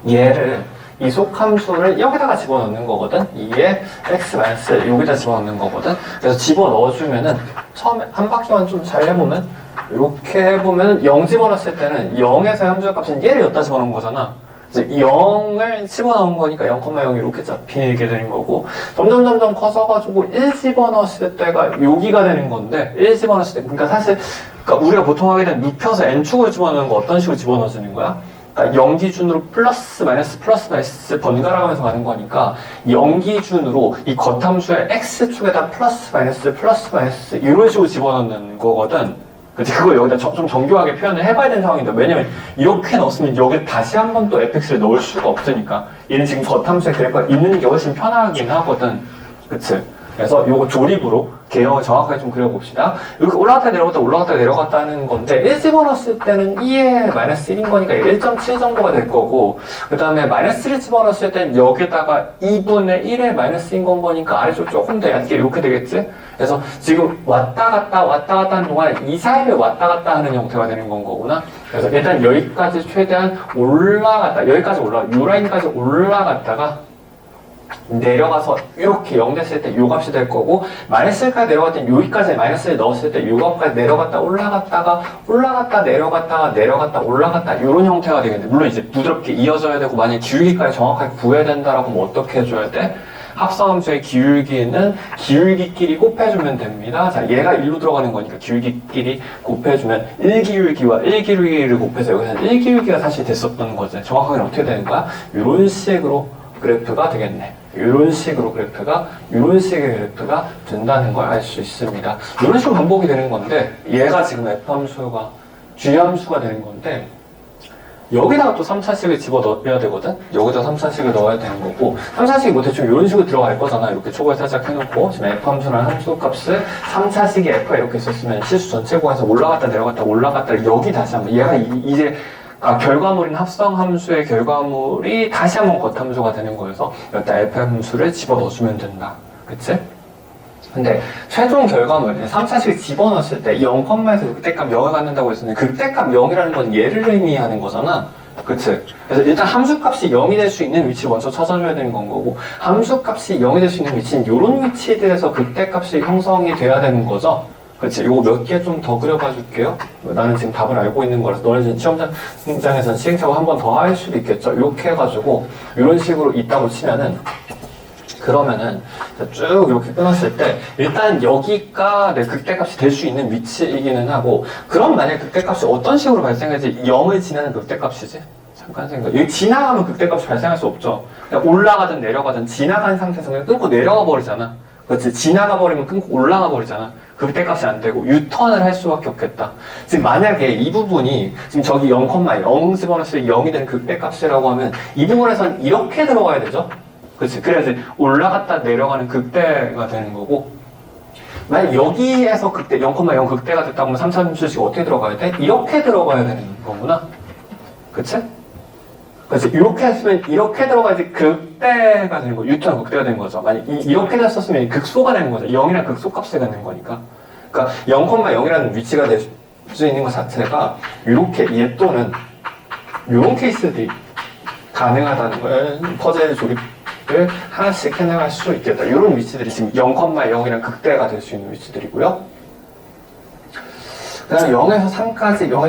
얘를 이 속함수를 여기다가 집어넣는 거거든. 2에 x- 여기다 집어넣는 거거든. 그래서 집어넣어주면은 처음에 한 바퀴만 좀 잘 해보면 이렇게 해보면 0 집어넣었을 때는 0에서 함수의 값은 얘를 여기다 집어넣은 거잖아. 그래서 0을 집어넣은 거니까 0,0 이렇게 잡히게 되는 거고, 점점 커져가지고 1 집어넣었을 때가 여기가 되는 건데, 1 집어넣었을 때, 그러니까 사실 그러니까 우리가 보통 하게 되면 눕혀서 n축을 집어넣는 거 어떤 식으로 집어넣어주는 거야? 그러니까 0 기준으로 플러스 마이너스 번갈아가면서 가는 거니까 0 기준으로 이 겉함수의 x축에다 플러스 마이너스 이런 식으로 집어넣는 거거든. 그거 여기다 좀 정교하게 표현을 해봐야 되는 상황인데, 왜냐면 이렇게 넣었으면 여기 다시 한 번 또 fx를 넣을 수가 없으니까 얘는 지금 겉함수의 그래프가 있는 게 훨씬 편하긴 하거든. 그치? 그래서 요거 조립으로 개형을 정확하게 좀 그려봅시다. 이렇게 올라갔다 내려갔다 올라갔다 내려갔다 하는 건데 1 집어넣었을 때는 2에 마이너스 1인 거니까 1.7 정도가 될 거고 그 다음에 마이너스 1 집어넣었을 때는 여기다가 2분의 1의 마이너스 1인 거니까 아래쪽 조금 더 얇게 이렇게 되겠지? 그래서 지금 왔다 갔다 하는 동안 이 사이를 왔다 갔다 하는 형태가 되는 건 거구나. 그래서 일단 여기까지 최대한 올라갔다 여기까지 요 라인까지 올라갔다가 내려가서 이렇게 0 됐을 때 요 값이 될 거고 마이너스 1까지 내려갈 때 여기까지 마이너스 1 넣었을 때 요 값까지 내려갔다 올라갔다 내려갔다 올라갔다 이런 형태가 되겠네. 물론 이제 부드럽게 이어져야 되고 만약에 기울기까지 정확하게 구해야 된다라고 하면 어떻게 해줘야 돼? 합성함수의 기울기는 기울기끼리 곱해주면 됩니다. 자, 얘가 1로 들어가는 거니까 기울기끼리 곱해주면 1기울기와 1기울기를 곱해서 여기서 1기울기가 사실 됐었던 거지. 정확하게는 어떻게 되는 거야? 이런 식으로 그래프가 되겠네. 이런 식으로 이런 식의 그래프가 된다는 걸 알 수 있습니다. 이런 식으로 반복이 되는 건데 얘가 지금 F함수가 G함수가 되는 건데 여기다가 또 3차식을 집어넣어야 되거든? 여기다 3차식을 넣어야 되는 거고 3차식이 뭐 대충 이런 식으로 들어갈 거잖아. 이렇게 초걸 살짝 해놓고 지금 F함수라는 함수 값을 3차식이 F가 이렇게 있었으면 실수 전체 구간에서 올라갔다 여기 다시 한번 얘가 이제 결과물인 합성함수의 결과물이 다시 한번 겉함수가 되는 거여서 여기다 F함수를 집어넣어주면 된다. 그치? 근데 최종 결과물 3차식을 집어넣었을 때 0,에서 극대값 0을 갖는다고 했었는데 극대값 0이라는 건 얘를 의미하는 거잖아. 그치? 그래서 일단 함수값이 0이 될 수 있는 위치를 먼저 찾아줘야 되는 건 거고 함수값이 0이 될 수 있는 위치는 이런 위치들에서 극대값이 형성이 돼야 되는 거죠. 그치? 요거 몇 개 좀 더 그려봐 줄게요. 나는 지금 답을 알고 있는 거라서 너네 지금 시험장에서는 시행착오 한 번 더 할 수도 있겠죠. 이렇게 해가지고 이런 식으로 있다고 치면은 그러면은 쭉 이렇게 끊었을 때 일단 여기가 내 극대값이 될 수 있는 위치이기는 하고 그럼 만약 극대값이 어떤 식으로 발생할지 0을 지나는 극대값이지? 잠깐 생각. 여기 지나가면 극대값이 발생할 수 없죠. 그냥 올라가든 내려가든 지나간 상태에서 그냥 끊고 내려가 버리잖아. 그렇지? 지나가 버리면 끊고 올라가 버리잖아. 극대값이 안 되고 유턴을 할 수밖에 없겠다. 지금 만약에 이 부분이 지금 저기 0,0 집어넣었을 때 0이 되는 극대값이라고 하면 이 부분에선 이렇게 들어가야 되죠. 그렇지. 그래야지 올라갔다 내려가는 극대가 되는 거고 만약 여기에서 극대 0,0 극대가 됐다 보면 3차함수식 어떻게 들어가야 돼? 이렇게 들어가야 되는 거구나. 그치? 그래서 이렇게 했으면 이렇게 들어가야지 극대가 되는 거, 유턴 극대가 되는 거죠. 만약 이렇게 됐었으면 극소가 되는 거죠. 0이랑 극소값이 되는 거니까. 그러니까 0,0이라는 위치가 될 수 있는 것 자체가 이렇게 얘 또는 이런 케이스들이 가능하다는 거예요. 퍼즐 조립을 하나씩 해나갈 수 있겠다. 이런 위치들이 지금 0,0이랑 극대가 될 수 있는 위치들이고요. 그 다음에 0에서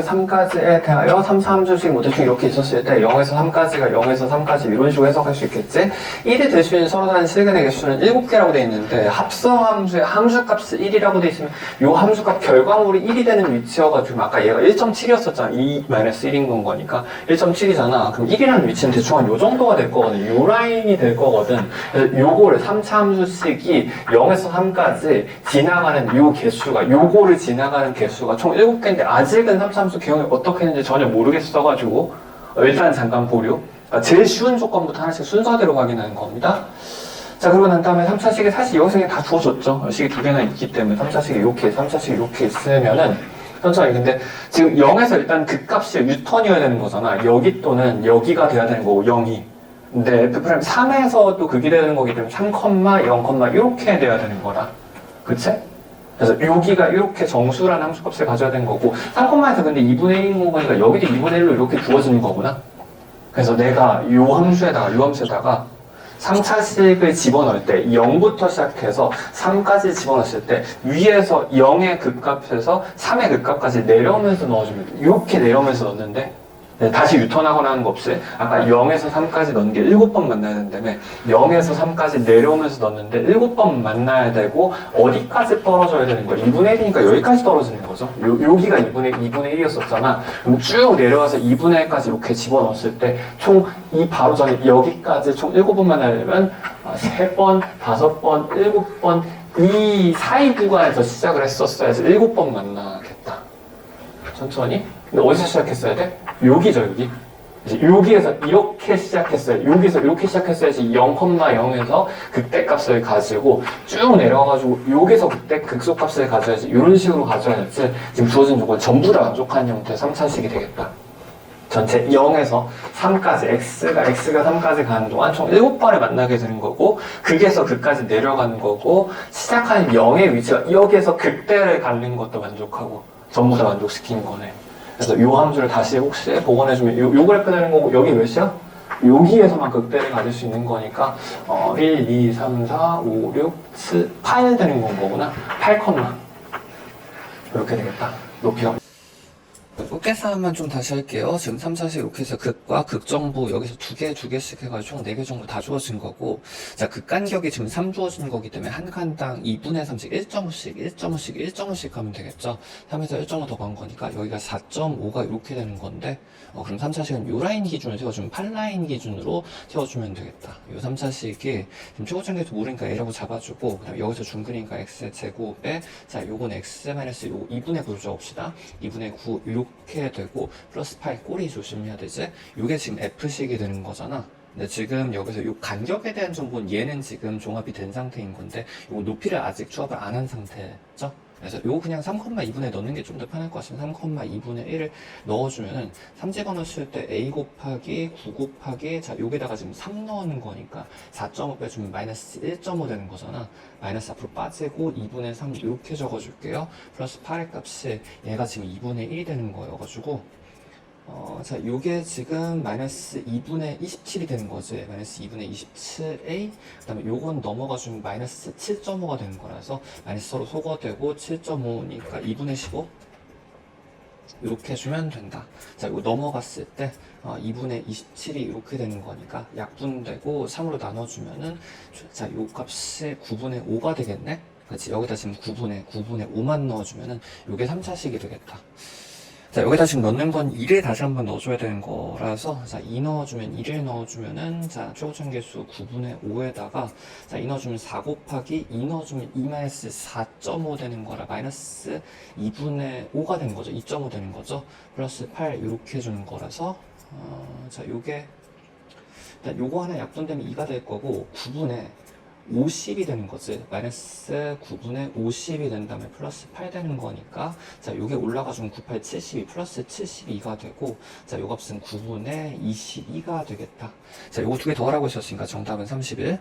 3까지에 대하여 3, 3주씩 뭐 대충 이렇게 있었을 때 0에서 3까지가 0에서 3까지 이런 식으로 해석할 수 있겠지? 1이 될 수 있는 서로 다른 실근의 개수는 7개라고 돼 있는데 합성함수의 함수값이 1이라고 돼 있으면 이 함수값 결과물이 1이 되는 위치여가지고 아까 얘가 1.7이었었잖아. 2-1인 건 거니까 1.7이잖아. 그럼 1이라는 위치는 대충 한 요 정도가 될 거거든. 요 라인이 될 거거든. 그래서 요거를 3차 함수식이 0에서 3까지 지나가는 요 개수가 요거를 지나가는 개수가 총 7개인데 아직은 3차 함수 개형이 어떻게 했는지 전혀 모르겠어가지고 일단 잠깐 보류. 제일 쉬운 조건부터 하나씩 순서대로 확인하는 겁니다. 자, 그러고 난 다음에 3차식이 사실 여기서 그냥 다 주어졌죠. 식이 두 개나 있기 때문에 3차식이 이렇게, 3차식이 이렇게 있으면은 천천히. 근데 지금 0에서 일단 그 값이 유턴이어야 되는 거잖아. 여기 또는 여기가 돼야 되는 거고 0이. 근데 F' 3에서 또 그게 되는 거기 때문에 3, 0, 이렇게 돼야 되는 거라. 그치? 그래서 여기가 이렇게 정수라는 함수값을 가져야 되는 거고 3,에서 근데 2분의 1인 거니까 여기도 2분의 1로 이렇게 주어지는 거구나. 그래서 내가 요 함수에다가 3차식을 집어넣을 때 0부터 시작해서 3까지 집어넣었을 때 위에서 0의 극값에서 3의 극값까지 내려오면서 넣어주면 돼. 이렇게 내려오면서 넣는데 다시 유턴하거나 하는 거 없이 아까 0에서 3까지 넣는 게 7번 만나야 된다며 0에서 3까지 내려오면서 넣는데 7번 만나야 되고 어디까지 떨어져야 되는 거야? 2분의 1이니까 여기까지 떨어지는 거죠. 여기가 2분의 1이었었잖아. 그럼 쭉 내려와서 2분의 1까지 이렇게 집어넣었을 때 총 이 바로 전에 여기까지 총 7번 만나려면 3번, 5번, 7번 이 사이 구간에서 시작을 했었어야지 7번 만나겠다. 천천히. 근데 어디서 시작했어야 돼? 여기죠, 여기. 이제 여기에서 이렇게 시작했어요. 여기서 이렇게 시작했어야지 0,0에서 극대값을 가지고 쭉 내려가가지고 여기서 그때 극소값을 가져야지. 이런 식으로 가져야지. 지금 주어진 조건 전부 다 만족하는 형태의 3차식이 되겠다. 전체 0에서 3까지 x가 3까지 가는 동안 총 7번을 만나게 되는 거고, 극에서 극까지 내려가는 거고, 시작하는 0의 위치가 여기에서 극대를 갖는 것도 만족하고 전부 다 만족시키는 거네. 그래서 요 함수를 다시 혹시 복원해주면 요 그래프 되는 거고, 여기 몇이야? 여기에서만 극대를 가질 수 있는 거니까 1, 2, 3, 4, 5, 6, 7, 8 되는 건 거구나. 8, 이렇게 되겠다. 높이가. 계산만 좀 다시 할게요. 지금 3, 4식 이렇게 해서 극과 극정부 여기서 두 개씩 해가지고 총 4개 정도 다 주어진 거고, 자, 극간격이 지금 3 주어진 거기 때문에 한 칸당 2분의 3씩 1.5씩 하면 되겠죠. 3에서 1.5 더 간 거니까 여기가 4.5가 이렇게 되는 건데, 그럼 3, 4식은 요 라인 기준으로 태워주면 8라인 기준으로 태워주면 되겠다. 요 3, 4식이 지금 최고점계수 모르니까 A라고 잡아주고, 그 다음에 여기서 중근이니까 X의 제곱에, 자, 요건 X 마이너스 요거 2분의 9로 적읍시다. 2분의 9 이렇게 되고 플러스 8 꼬리 조심해야 되지. 요게 지금 F식이 되는 거잖아. 근데 지금 여기서 요 간격에 대한 정보는 얘는 지금 종합이 된 상태인 건데, 요 높이를 아직 추합을 안 한 상태죠. 그래서 요거 그냥 3,2분의 넣는 게 좀 더 편할 것 같으면 3,2분의 1을 넣어주면은 3집어넣을 때 A 곱하기 9 곱하기, 자, 여기다가 지금 3 넣는 거니까 4.5 빼주면 마이너스 1.5 되는 거잖아. 마이너스 앞으로 빠지고 2분의 3 이렇게 적어줄게요. 플러스 8의 값이 얘가 지금 2분의 1이 되는 거여가지고, 자, 요게 지금 마이너스 2분의 27이 되는 거지. 마이너스 2분의 27a. 그 다음에 요건 넘어가주면 마이너스 7.5가 되는 거라서 마이너스 서로 소거되고 7.5니까 2분의 15. 이렇게 해주면 된다. 자, 이거 넘어갔을 때 2분의 27이 이렇게 되는 거니까 약분되고 3으로 나눠주면은, 자, 요 값이 9분의 5가 되겠네? 그렇지. 여기다 지금 9분의 5만 넣어주면은 요게 3차식이 되겠다. 자, 여기다 지금 넣는 건 1을 다시 한번 넣어줘야 되는 거라서, 자, 2 넣어주면 1을 넣어주면은, 자, 최고점계수 9분의 5에다가, 자, 2 넣어주면 4 곱하기 2 넣어주면 2 마이너스 4.5 되는 거라 마이너스 2분의 5가 되는 거죠. 2.5 되는 거죠. 플러스 8 이렇게 해주는 거라서, 자, 요게 일단 요거 하나 약분되면 2가 될 거고, 9분의 50이 되는 거지. 마이너스 9분의 50이 된 다음에 플러스 8 되는 거니까, 자, 요게 올라가주면 98, 72 플러스 72가 되고, 자, 요 값은 9분의 22가 되겠다. 자, 요거 두 개 더 하라고 했었으니까 정답은 31.